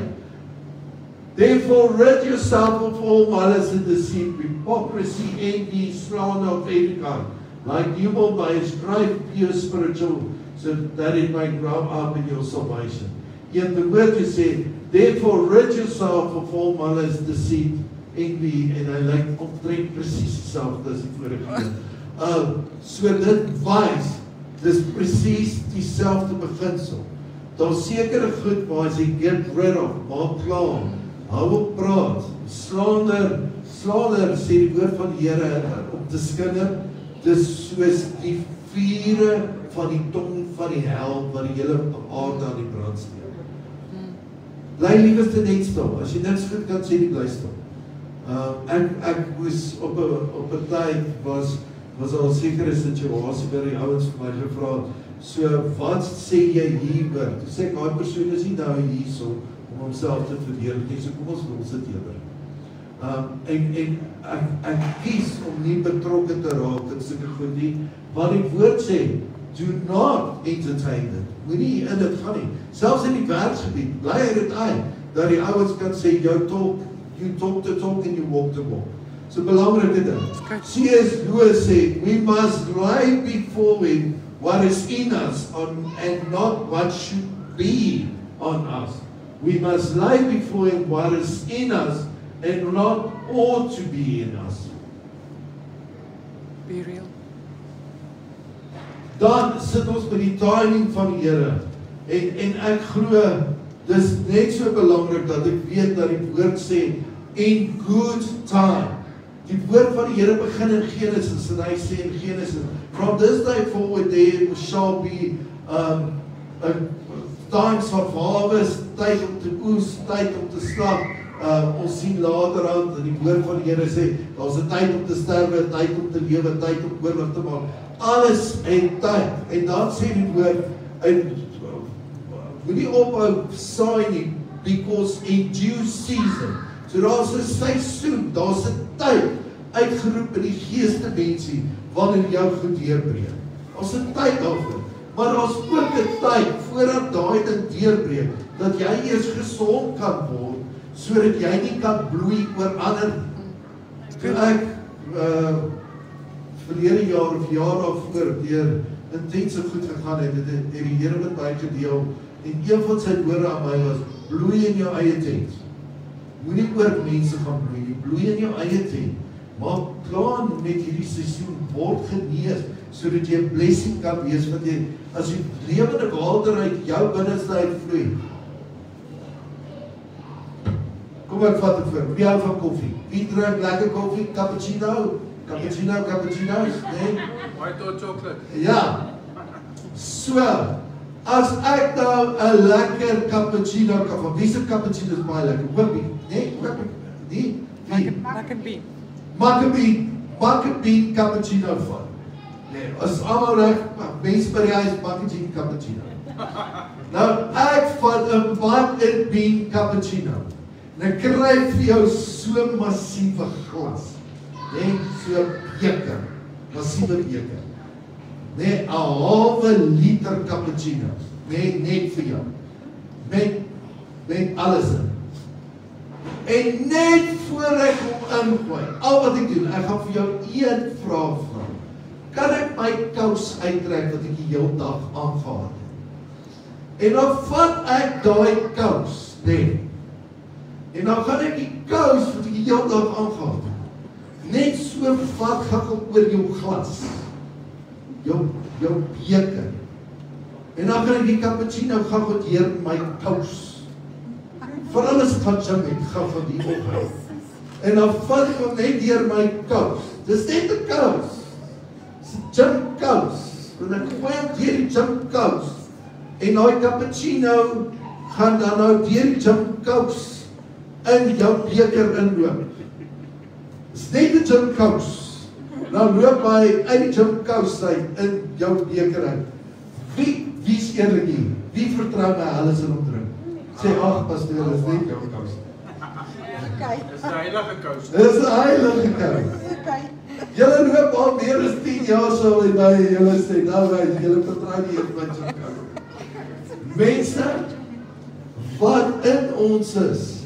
Therefore rid yourself of all malice and deceit, hypocrisy, envy, slander of every kind. Like newborn babes, strive pure spiritual, so that it may grow up in your salvation. Yet the word is said, therefore rid yourself of all malice, deceit, envy, en hy lyk omtrent presies selfs as die vorige. So dit wys, dis presies dieselfde beginsel. Daar sekere goed waar as jy get rid of, maak klaar, hou op praat, slander sê die woord van die Here om te skinder, dis soos die vure van die tong van die hel, wat die hele aarde aan die brand steek. Bly liewste net stil, as jy niks goed kan sê, nie bly stil. Ek was op 'n tyd, was al 'n sekere situasie waar die ouens vir my gevra, so wat sê jy hieroor? Toe sê ek, daai persoon is nie nou hierso om homself te verdedig nie, so kom ons los dit eerder. En ek kies om nie betrokke te raak in sulke goed nie, want die woord sê, do not entertain it. Moenie in dit gaan nie. Selfs in die werksgebied, bly hy dit uit, dat die ouens kan sê, you talk the talk and you walk the walk. So belangrike ding. C.S. Lewis sê, we must lay before him what is in us and not what should be on us. We must lay before him what is in us and not ought to be in us. Be real. Dan sit ons by die timing van die Here. En ek glo, dis net so belangrik dat ek weet dat die woord sê, in good time. Die woord van die Here begin in Genesis, en hy sê in Genesis, from this day forward there shall be times of harvest, tyd om te oes, tyd om te slap. Ons sien later aan, dat die woord van die Here sê, daar is 'n tyd om te sterwe, tyd om te lewe, tyd om oorlog te maak. Alles en tyd. En dan sê die woord, moenie ophou saai nie, because in due season. So daar's 'n seisoen, daar's 'n tyd uitgeroep in die geesdimensie wanneer jou goed deurbreek. Daar's 'n tyd daarvoor. Maar daar's ook 'n tyd voordat daai ding deurbreek dat jy eers gesond kan word sodat jy nie kan bloei oor ander. Toe ek verlede jaar of jaar daarvoor deur intense goed gegaan het die Here met my gedeel en een van sy woorde aan my was bloei in jou eie tent. Moenie oor mense gaan bloei, bloei in jou eie tent. Maak klaar met hierdie seisoen, word genees sodat jy 'n blessing kan wees wat jy as jy lewende water uit jou binneste uitvloei. Kom kom ek vat het vir. Wie hou van koffie? Wie drink lekker koffie? Cappuccino? Cappuccino's, nee? White or chocolate? Ja. So, as ek nou 'n lekker cappuccino kan van, wie se cappuccino is baie lekker? Hoopie, nee? Hoopie, nie? Wie? Maccabee cappuccino van. Nee, as almal reg, mense by die huis, Maccabee cappuccino. Nou, ek vat 'n butter bean cappuccino. En ek kry vir jou so massiewe glas. Nee, so beker. Massiewe beker. Nee, 'n halwe liter cappuccino. Nee, net vir jou. Met alles in. En net voor ek hom ingooi, al wat ek doen, ek gaan vir jou een vraag vra. Kan ek my kous uittrek wat ek die hele dag aangehad het? En dan vat ek daai kous, nee. En dan gaan ek die kous wat ek die hele dag aangehad het, net so vat gaan oor jou glas. Jou beker. En dan gaan ek die cappuccino gaan deur my kous. Veral as ek gaan gym het, gaan van die ophou. En dan vat ek hom net deur my kous. Dis net 'n kous. Dis 'n gym kous. En ek gooi hom deur die gym kous. En daai cappuccino gaan dan nou deur die gym kous in jou beker inloop. Dis net 'n gym kous. Dan loop hy uit die gym kous uit in jou beker uit. Wie's eerlik hier? Wie vertrou my hulle sal hom drink? Sê, ag pastoor, dis net jou kous. Dis 'n heilige kous. Dis 'n heilige kous. Julle loop al meer as 10 jaar so by julle sê, nou wys, julle vertrou nie op wat jy kous. Mense, wat in ons is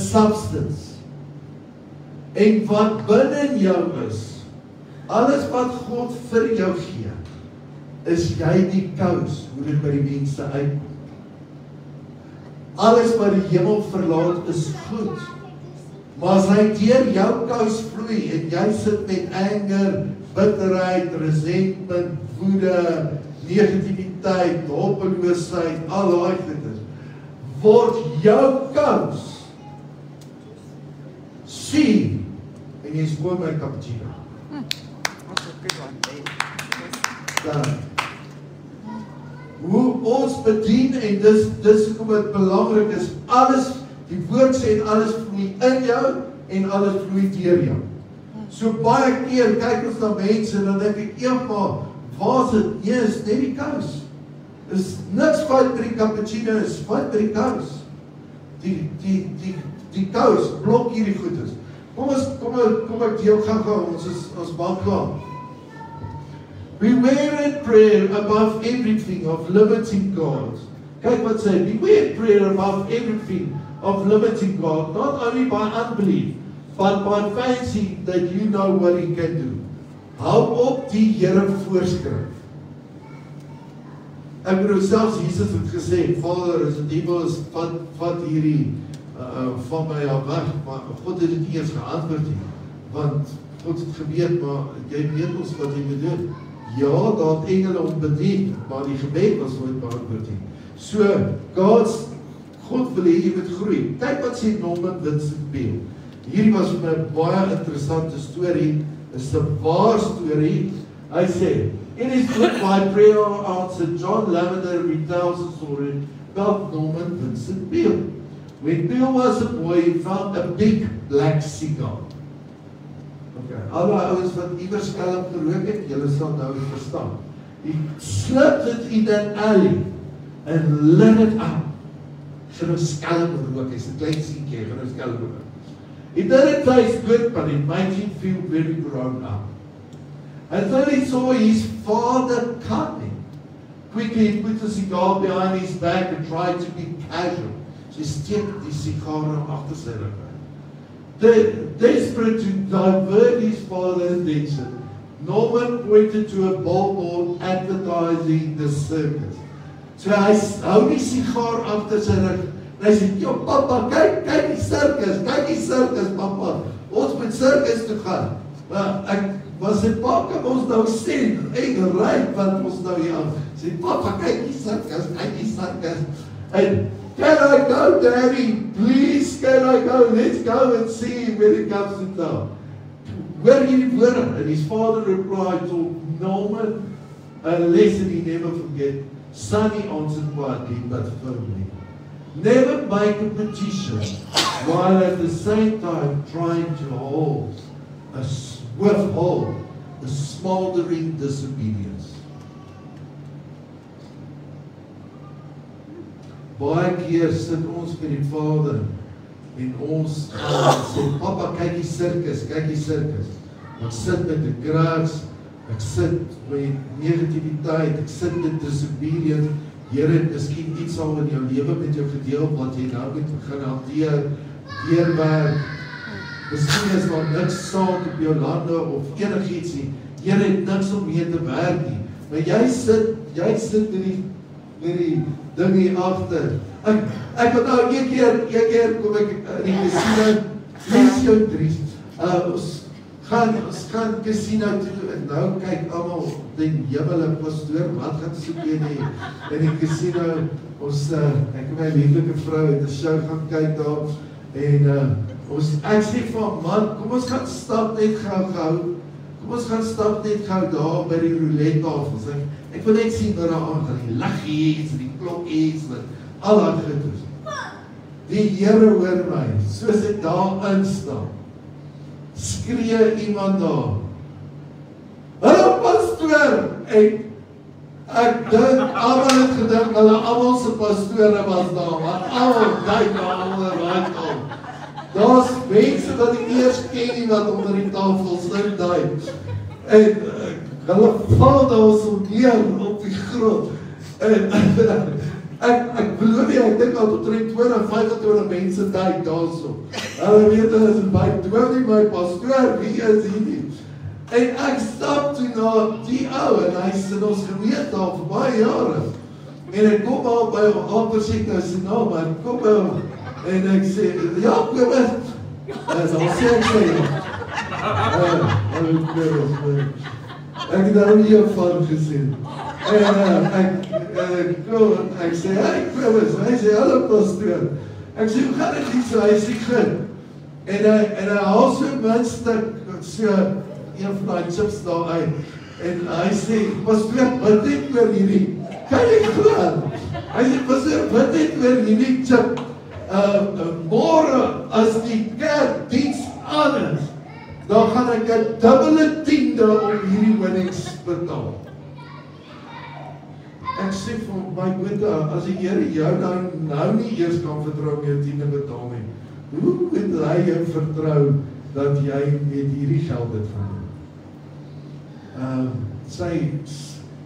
substance. En wat binne in jou is, alles wat God vir jou gee, is jy die kous, hoe dit by die mense uitkom. Alles wat die hemel verlaat is goed, maar as hy deur jou kous vloei, en jy sit met anger, bitterheid, resentment, woede, negativiteit, hopeloosheid, al daai goeders, word jou kous sien, en jy spoor my cappuccino. Dan, hoe ons bedien, en dis hoekom dit belangrik is, alles, die woord sê, en alles vloei in jou, en alles vloei deur jou. So baie keer, kyk ons na mense, en dan denk ek, maar, waar is dit? Nee, is net die kous. Is niks fout by die cappuccino, is fout by die kous. Die kous, blok hierdie goedes. Kom ek deel gaan, ons baan klaar. Beware in prayer above everything of limiting God. Kyk wat sê, beware in prayer above everything of limiting God, not only by unbelief, but by fancying that you know what He can do. Hou op die Here voorskrif. Ek bedoel, selfs Jesus het gesê, Vader, as die duiwel is, vat hierdie van my af weg, maar God het dit nie eens geantwoord nie, want God het geweet, maar jy weet ons wat jy moet doen. Ja, daar het engele om bedien, maar die gebed was nooit beantwoord nie. So, God wil hê jy moet groei. Kyk wat sê Norman Vincent Peale. Hierdie was vir my 'n baie interessante storie, is 'n waar storie. Hy sê, in his book by Prayer Answered, John Lavender retells the story about Norman Vincent Peale. When Peale was a boy, he found a big black cigar. Okay, al die ouens wat iewers skelm gerook het, julle sal nou verstaan. He slipped it in an alley and lit it up. Sy nou skelm gerook, hy's 'n klein seentjie, hy nou skelm gerook. It didn't taste good, but it made him feel very grown up. And then he saw his father coming. Quickly he put the cigar behind his back and tried to be casual. Sy steek die sigaar agter sy rug. Desperate to divert his father's attention, Norman pointed to a billboard advertising the circus. So hy hou die sigaar agter sy rug. En hy sê, "Jo papa, kyk die circus, papa. Ons moet circus toe gaan." Maar ek was sy pa, kan ons nou sien, en ry wat ons nou hier aan. Sê, "Papa, kyk die circus." En Can I go, Daddy? Please, can I go? Let's go and see him when he comes to town. Where he were? And his father replied to Norman, a lesson he never forget. Son, he answered quietly but firmly. Never make a petition while at the same time trying to withhold a smoldering disobedience. Baie keer sit ons met die Vader en ons sê, Papa, kyk die sirkus, kyk die sirkus. Ek sit met die grudge, ek sit met negativiteit, ek sit met disobedience. Here, miskien iets al in jou lewe met jou gedeel wat jy nou moet begin hanteer, deurwerk. Miskien is daar niks saak op jou lande of enigiets nie. Here het niks om mee te werk nie. Maar jy sit met die ding hier agter. Ek het nou een keer kom ek in die casino, lees jou Dries. Ons gaan casino toe en nou kyk almal den hemel en pastoor, wat gaan soek jy nie in die casino? Ons ek en my lieflike vrou het 'n show gaan kyk daar en ek sê van man, kom ons gaan stap net gou. Kom ons gaan stap net gou daar by die roulette tafels. Ek wil net sien wat daar aangaan, die liggies, die klokkies, al daai goeders. Die Here hoor my, soos ek daar instap. Skree iemand daar. Hallo pastoor! Ek dink, almal het gedink, hulle almal se pastore was daar, want almal kyk daar onder daai tafel. Daar's mense wat ek eers ken nie wat onder die tafel sit daai. En hulle val daar so neer op die grond. En ek belowe jy, ek dink al tot 20-25 mense kyk daarso. Hulle weet hulle is by dood nie, my pastoor, wie is hier nie? En ek stap toe na die ou en hy sit ons gemeente al vir baie jare. En ek kom al by amper sê nou sy naam, maar ek kom al en ek sê, ja, Kobus. En dan sê ek sê, ek het daar nie van gesien. En ek sê, hey Kobus, hy sê, hallo pastoor. Ek sê, hoe gaan dit nie so? Hy sê, goed. En hy haal so minstens, so, een van die chips daar uit. En hy sê, pastoor, wat het oor hierdie? Kan jy glo? Hy sê, pastoor, wat het oor hierdie chip? Môre as die kerkdiens aan is, dan gaan ek 'n dubbele 10de om hierdie winnings betaal. Ek sê vir my boete, as die Here jou nou nie eers kan vertrou om jou 10de betaal nie, hoe moet hy jou vertrou dat jy met hierdie geld dit gaan doen?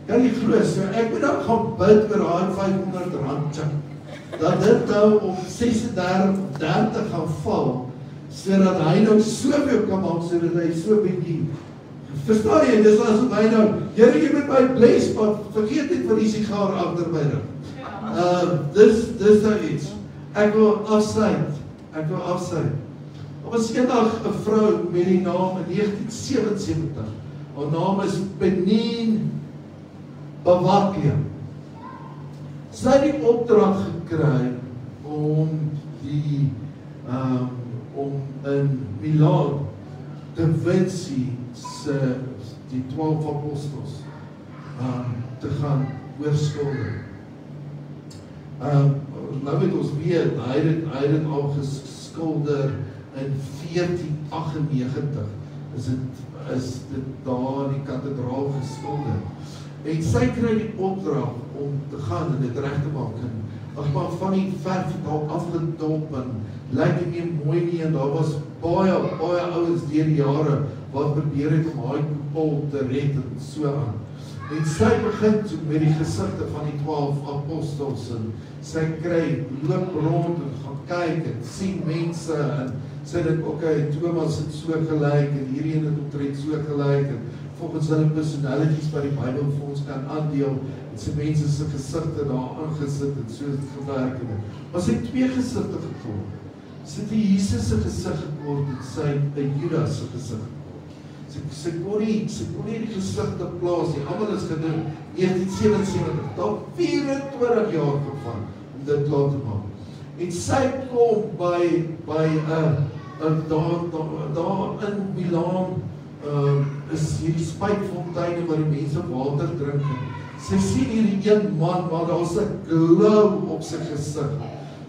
Kan jy glo, so ek moet dan gaan bid oor daai R500 chip. Dat dit nou op 36 gaan val, sodat hy nou soveel kan maak, sodat hy so bietjie, verstaan jy, dis asof hy nou, Here, jy moet my bless, maar vergeet net van die sigaar agter my rug. Dis nou iets. Ek wil afsluit. Op 'n eendag 'n vrou met die naam in 1977, haar naam is Penine Bavakia. Sy het die opdrag gekry om in Milaan Da Vinci die 12 apostels te gaan oorskilder. Nou weet ons weet, hy het dit al geskilder in 1498. Is dit daar die kathedraal geskilder. En sy kry die opdrag om te gaan en dit reg te maak. En maar van die verf het al afgedop en lyk nie meer mooi nie. En daar was baie ouens deur die jare wat probeer het om daai koepel te red en so aan. En sy begin toe met die gesigte van die 12 apostels en sy loop rond en gaan kyk en sien mense en sy dink, okay, Thomas het so gelyk en hierdie een het omtrent so gelyk en volgens hulle personalities wat die Bybel vir ons kan aandeel, en sy mense se gesigte daar aangesit en so het gewerk en maar sy het 2 gesigte geword. Sy het die Jesus se gesig geword en sy 'n Judas se gesig geword. Sy kon nie die gesigte plaas nie. Almal is gedink 1977, dalk 24 jaar gevat om dit klaar te maak. En sy kom by daar in Milaan is hierdie spuitfonteine waar die mense water drink. Sy sien hierdie een man, maar daar's 'n glow op sy gesig.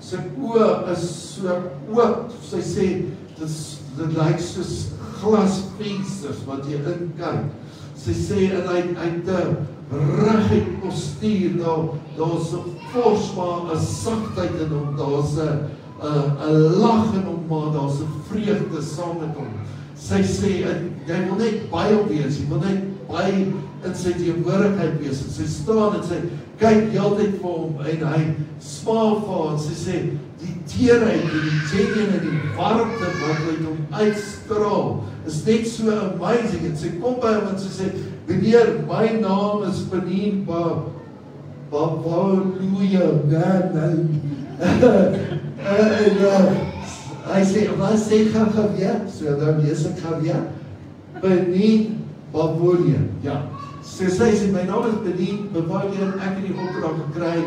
Sy oë is so oop. Sy sê dit lyk soos glasvensters wat jy inkyk. Sy sê en hy het 'n reguit postuur, daar's 'n fors, maar 'n sagtheid in hom, daar's 'n lag in hom, maar daar's 'n vreugde saam met hom. Sy sê, jy wil net by hom wees, jy wil net by in sy teenwoordigheid wees. En sy staan en sy kyk heeltyd vir hom en hy smaal vir haar en sy sê, die teerheid en die genuine en die warmte wat uit hom uitstraal is net so amazing. En sy kom by hom en sy sê, meneer, my naam is Benin Babaluja. Hy sê, wat sê Javier? So dan lees ek Javier. Benin Babaluja. Ja. Sy sê, my naam is Benin Babaluja. Ek het die opdrag gekry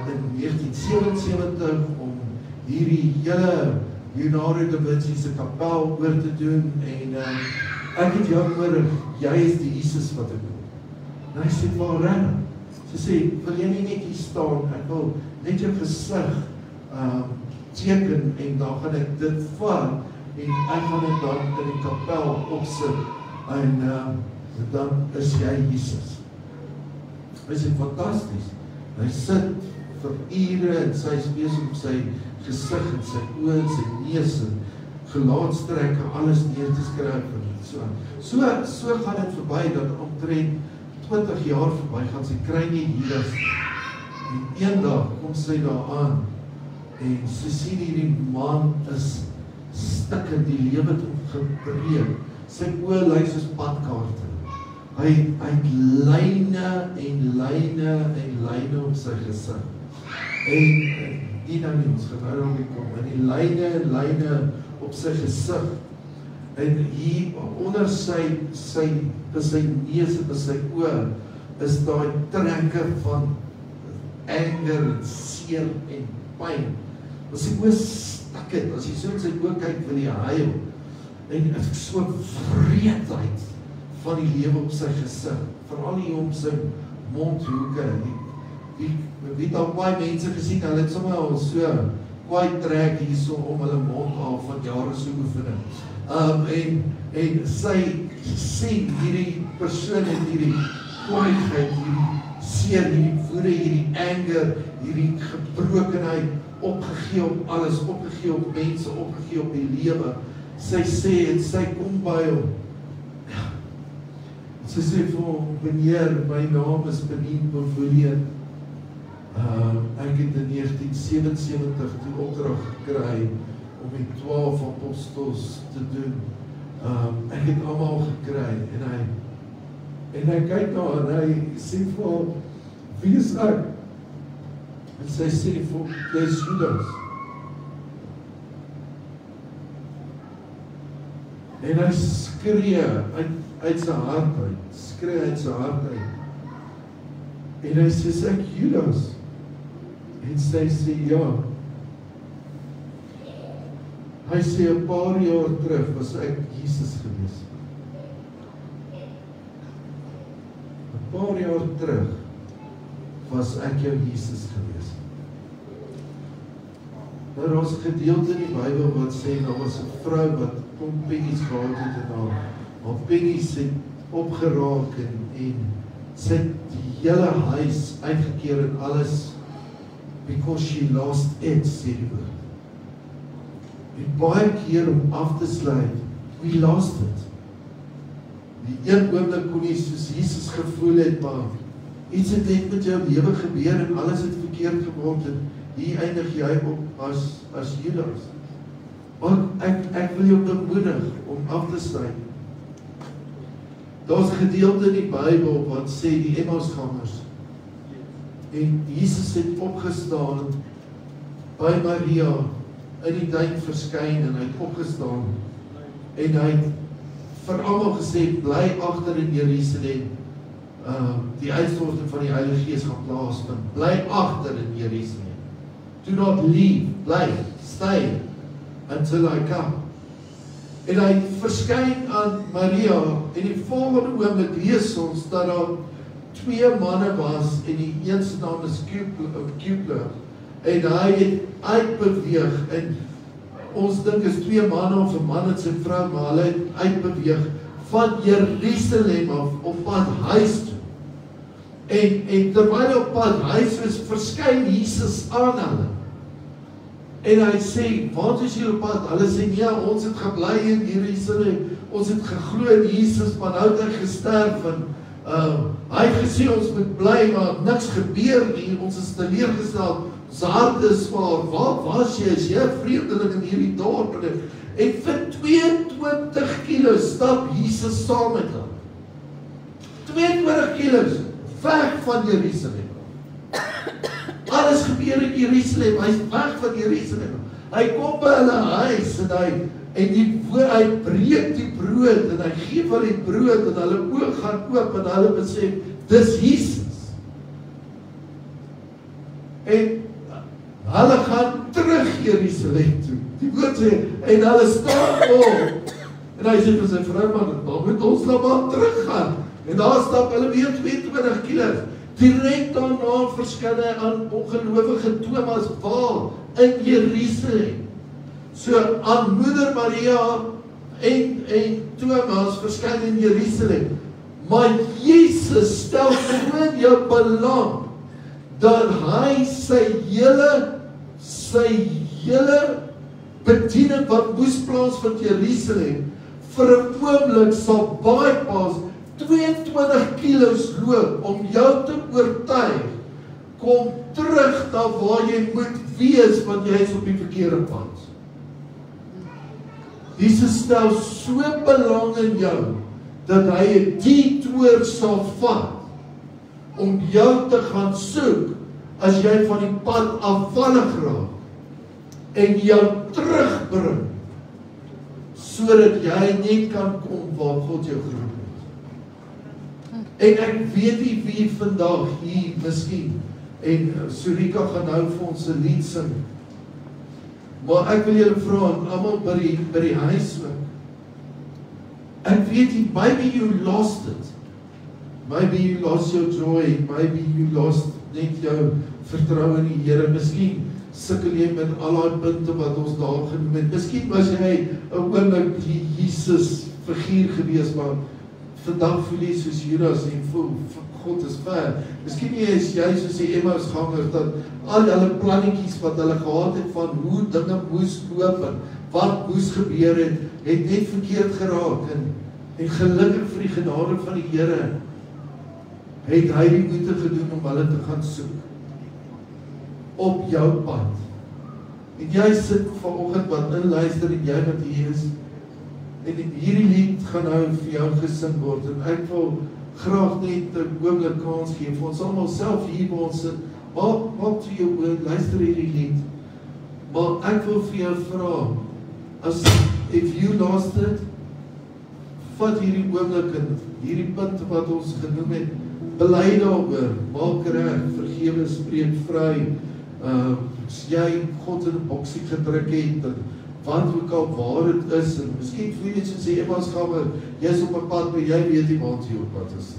in 1977 om hierdie hele Leonardo da Vinci se kapel oor te doen en ek het jou nodig, jy is die Jesus wat ek wil. En hy sê, waarom? Sy sê, wil jy nie net hier staan, ek wil net jou gesig teken en dan gaan ek dit vat en ek gaan dit dan in die kapel opsit en dan is jy Jesus. Hy sê, fantasties. Hy sit vir ure en sy is besig om sy gesig en sy oë en sy neus en gelaatstrekke alles neer te skryf en so gaan dit verby dat omtrent 20 jaar verby gaan, sy kry nie Judas en eendag kom sy daar aan en sy sien hierdie man is stikkend, die lewe het hom gebreek, sy oë lyk soos padkaarte, hy het lyne en lyne op sy gesig en die nou nie, ons gaan nou kom, en die lyne op sy gesig, en hier onder sy neus en sy oë, is daai trekke van anger en seer en pyn, as sy oë stik het, as jy so in sy oë kyk van die huil, en so wreedheid van die lewe op sy gesig, veral hier om sy mondhoeke, wie het al baie mense gesien, hulle het sommer al so kwaai trek hier so om hulle mond af van jare so oefening. En sy sien hierdie persoon het hierdie kwaaiheid, hierdie seer, hierdie woede, hierdie anger, hierdie gebrokenheid, opgegee op alles, opgegee op mense, opgegee op die lewe. Sy sê, en sy kom by hom. Sy sê vir hom, meneer, my naam is Benin Babaluja. Ek het in 1977 die opdrag gekry om die 12 apostels te doen. Ek het almal gekry en hy kyk daar en hy sê vir hom, wie is ek? En sy sê vir hom, jy is Judas. En hy skree uit sy hart uit, en hy sê, ek Judas? En sy sê, ja. Hy sê, 'n paar jaar terug was ek Jesus gewees. 'n paar jaar terug was ek jou Jesus gewees. Nou, daar is 'n gedeelte in die Bybel wat sê, daar was 'n vrou wat peggies gehad het en haar peggies het opgeraak en sy het die hele huis uitgekeer en alles because she lost it, sê die woord. En baie keer om af te sluit, we lost it. Die een oomblik kon jy soos Jesus gevoel het, maar iets het net met jou lewe gebeur en alles het verkeerd geword en hier eindig jy op as Judas. Maar ek wil jou bemoedig om af te sluit. Daar's 'n gedeelte in die Bybel wat sê die Emmausgangers en Jesus het opgestaan by Maria in die tuin verskyn en hy het opgestaan en hy het vir almal gesê, bly agter in Jerusalem, die uitstorting van die Heilige Gees gaan plaasvind, bly agter in Jerusalem. do not leave, bly, stay, until I come. En hy verskyn aan Maria, en die volgende oomblik lees ons, dat daar 2 manne was, en die een se naam is Cupler, en hy het uitbeweeg, en ons dink is 2 manne of 'n man en sy vrou, maar hulle het uitbeweeg van Jerusalem af op pad huis toe. En terwyl hy op pad huis is, verskyn Jesus aan hulle. En hy sê, wat is julle pad? Hulle sê, ja, ons het gebly in Jerusalem, ons het geglo in Jesus, maar nou het hy gesterf, en hy het gesê, ons moet bly, maar niks gebeur nie, ons is teleurgesteld, ons hart is zwaar, waar was jy, is jy 'n vreemdeling in hierdie dorp? En vir 22 kilo stap Jesus saam met hom. 22 kilos, weg van Jerusalem. Alles gebeur in Jerusalem, hy is weg van Jerusalem. Hy kom by hulle huis, en hy breek die brood, en hy gee vir die brood, en hulle oog gaan oop, en hulle besef, dis Jesus. En hulle gaan terug Jerusalem toe. Die woord sê, en hulle staan op. En hy sê vir sy vrou, dan moet ons nou maar teruggaan. En daar stap hulle weer 22 kilos. Direk daarna verskyn hy aan ongelowige Thomas waar? In Jerusalem. So aan moeder Maria en Thomas verskyn in Jerusalem. Maar Jesus stel so in jou belang, dat hy sy hele bediening wat moes plaasvind Jerusalem, vir 'n oomblik sal bypass 22 kilos loop, om jou te oortuig, kom terug na waar jy moet wees, want jy is op die verkeerde pad. Jesus stel so belang in jou, dat hy 'n detour sal vat, om jou te gaan soek, as jy van die pad afvallig raak, en jou terugbring, sodat jy net kan kom waar God jou geroep het. En ek weet nie wie vandag hier miskien, en Surika gaan nou vir ons 'n lied sing, maar ek wil julle vra, en almal by die huis ook, ek weet nie, maybe you lost it, maybe you lost your joy, maybe you lost net jou vertroue in die Here, miskien sukkel jy met al die punte wat ons daar genoem het, miskien was jy 'n oomblik die Jesus figuur gewees, maar vandag voel jy soos Judas en voel, God is ver. Miskien is jy soos die Emmausgangers, dat al hulle plannetjies wat hulle gehad het van hoe dinge moes loop en wat moes gebeur het net verkeerd geraak. En gelukkig vir die genade van die Here het hy die moeite gedoen om hulle te gaan soek op jou pad. En jy sit vanoggend wat inluister en jy wat hier is, en hierdie lied gaan nou vir jou gesing word, en ek wil graag net 'n oomblik kans gee vir ons almal self hier waar ons sit, maak toe jou oor, luister hierdie lied, maar ek wil vir jou vra, if you lost it, vat hierdie oomblik en hierdie punte wat ons genoem het, bely daaroor, maak reg, vergewe, spreek vry, as jy God in 'n boksie gedruk het, wat ook al waar het is, en miskien voel jy soos die Emmausganger, jy is op 'n pad, maar jy weet nie waar jy op pad is.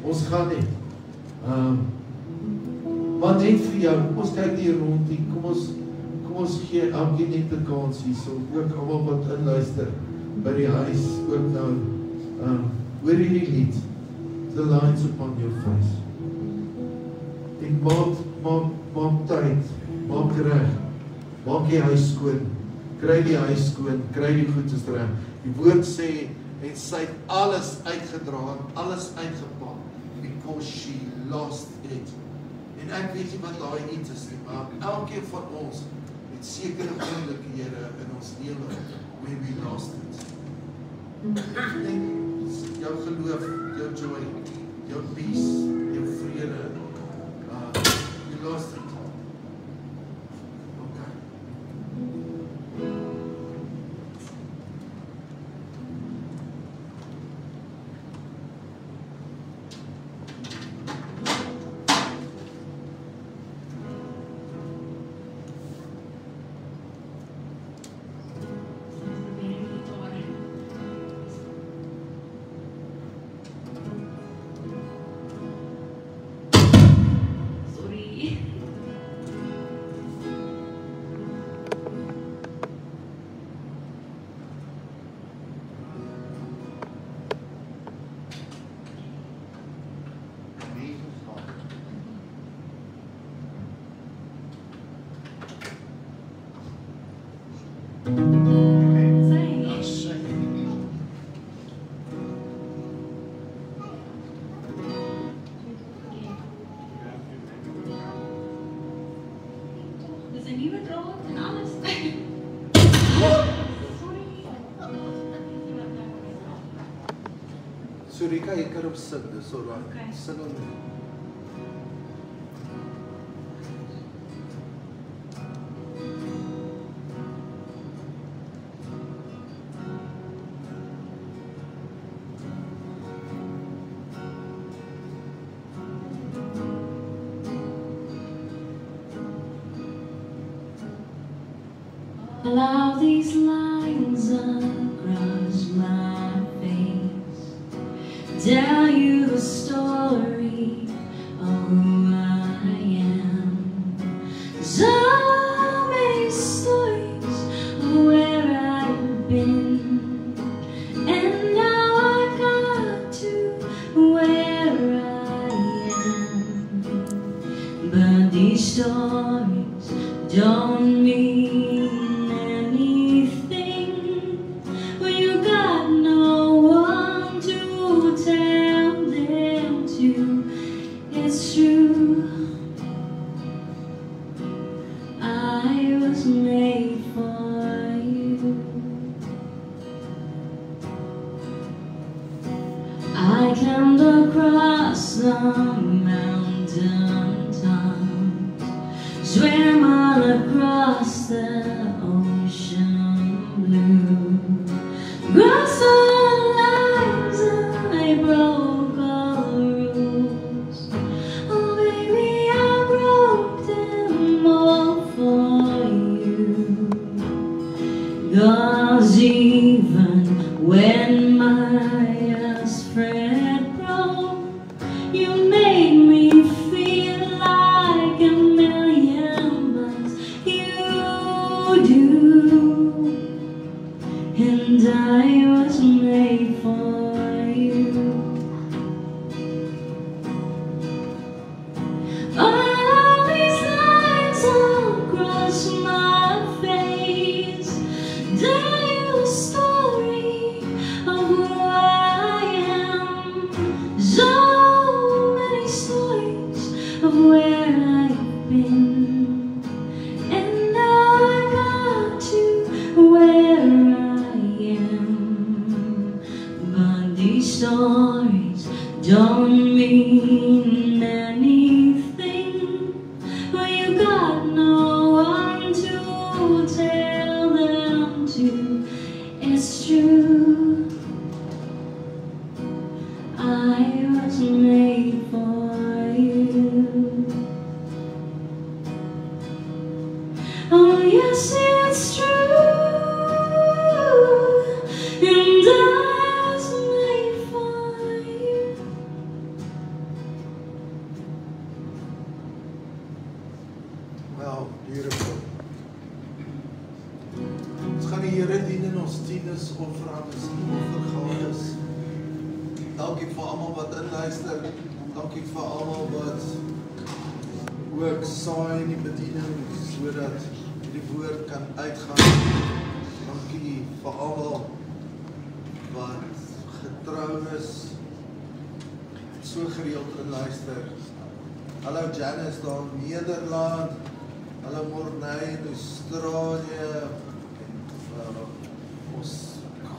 Ons gaan nie. Maar net vir jou, kom ons kyk hier rond, kom ons gee elkeen net 'n kans hierso, ook almal wat inluister by die huis, ook nou, hoor hierdie lied, The Lines Upon Your Face. En maak tyd, maak reg, maak die huis skoon, kry die huis skoon, kry die goedes reg. Die woord sê, en sy het alles uitgedra, alles uitgepak, because she lost it. En ek weet nie wat daai iets is nie, maar elkeen van ons het sekere oomblikke, Here, in ons lewe, when we lost it. En jou geloof, jou joy, jou peace, jou vrede, you lost it. Rika, jy kan op sit, dis alright. Okay. Sit op. Allow these lines across my face tell you the story of who I am. So many stories of where I've been, and now I got to where I am. But these stories don't mean the mountain tops, swam all across the ocean blue. Crossed all the lines I broke all the rules. Oh baby, I broke them all for you. 'Cause even when my spread broke, you made me feel like a million bucks. You do, and I was made for you. All these lines across my face tell you the story of who I am. So many stories of where I've been, and now I got to where I am. But these stories don't mean anything when you got no one to tell them to. It's true, I was made for you. Oh yes, it's true, and I was made for you. Wow, beautiful. Ons gaan die Here dien in ons tiendes, offerandes, offergawes. Dankie vir almal wat inluister. Dankie vir almal wat ook saai in die bediening sodat die woord kan uitgaan. Dankie vir almal wat getrou is, so gereeld inluister. Hallo Janice daar in Nederland. Hallo Morney in Australië. En ons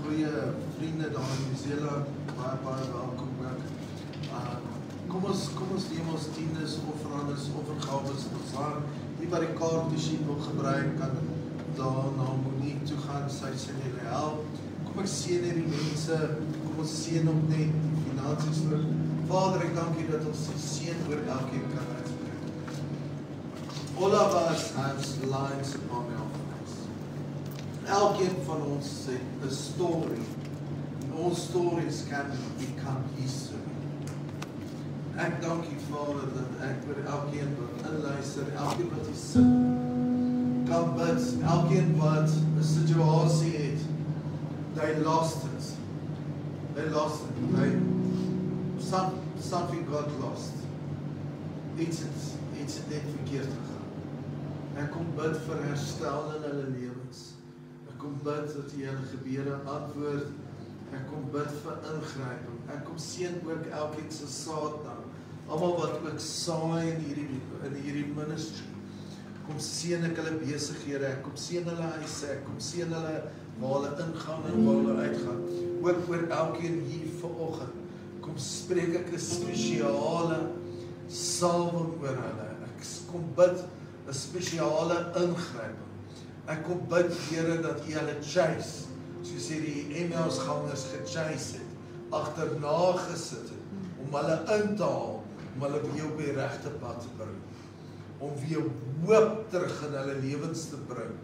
goeie vriende daar in Nieu-Seeland. Baie welkom ook. Kom ons neem ons tiendes, offerandes, offergawes aan. Die wat die kaartmasjien wil gebruik, kan daar na Monique toe gaan, sy sal julle help. Kom ek seën hierdie mense, kom ons seën op net die finansies terug. Vader, ek dank U dat ons die seën oor elkeen kan uitspreek. All of us has lines upon our face. Elkeen van ons het 'n story. All stories can become history. Ek dank U, Vader, dat ek vir elkeen wat inluister, elkeen wat hier sit, kan bid, elkeen wat 'n situasie het, they lost it. They lost it. Something got lost. Iets het net verkeerd gegaan. Ek kom bid vir herstel in hulle lewens. Ek kom bid dat U hulle gebede antwoord. Ek kom bid vir ingryping. Ek kom seën ook elkeen se saad nou. Almal wat ook saai in hierdie ministry. Kom seën ek hulle besighede. Ek kom seën hulle huise. Ek kom seën hulle waar hulle ingaan en waar hulle uitgaan. Ook oor elkeen hier vanoggend. kom spreek ek 'n spesiale salwing oor hulle. Ek kom bid 'n spesiale ingryping. Ek kom bid, Here, dat U hulle chase, soos hierdie Emmausgangers gechase het, agterna gesit het, om hulle in te haal, om hulle weer op die regte pad te bring, om weer hoop terug in hulle lewens te bring.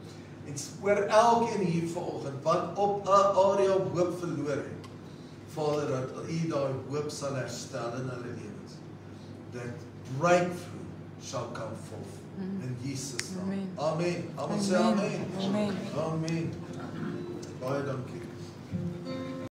En oor elkeen hier vanoggend, wat op 'n area hoop verloor het, Vader, dat U daai hoop sal herstel in hulle lewens. That breakthrough shall come forth. In Jesus naam. Amen. Amen. Amen. Sê amen. Amen. Amen. Baie dankie.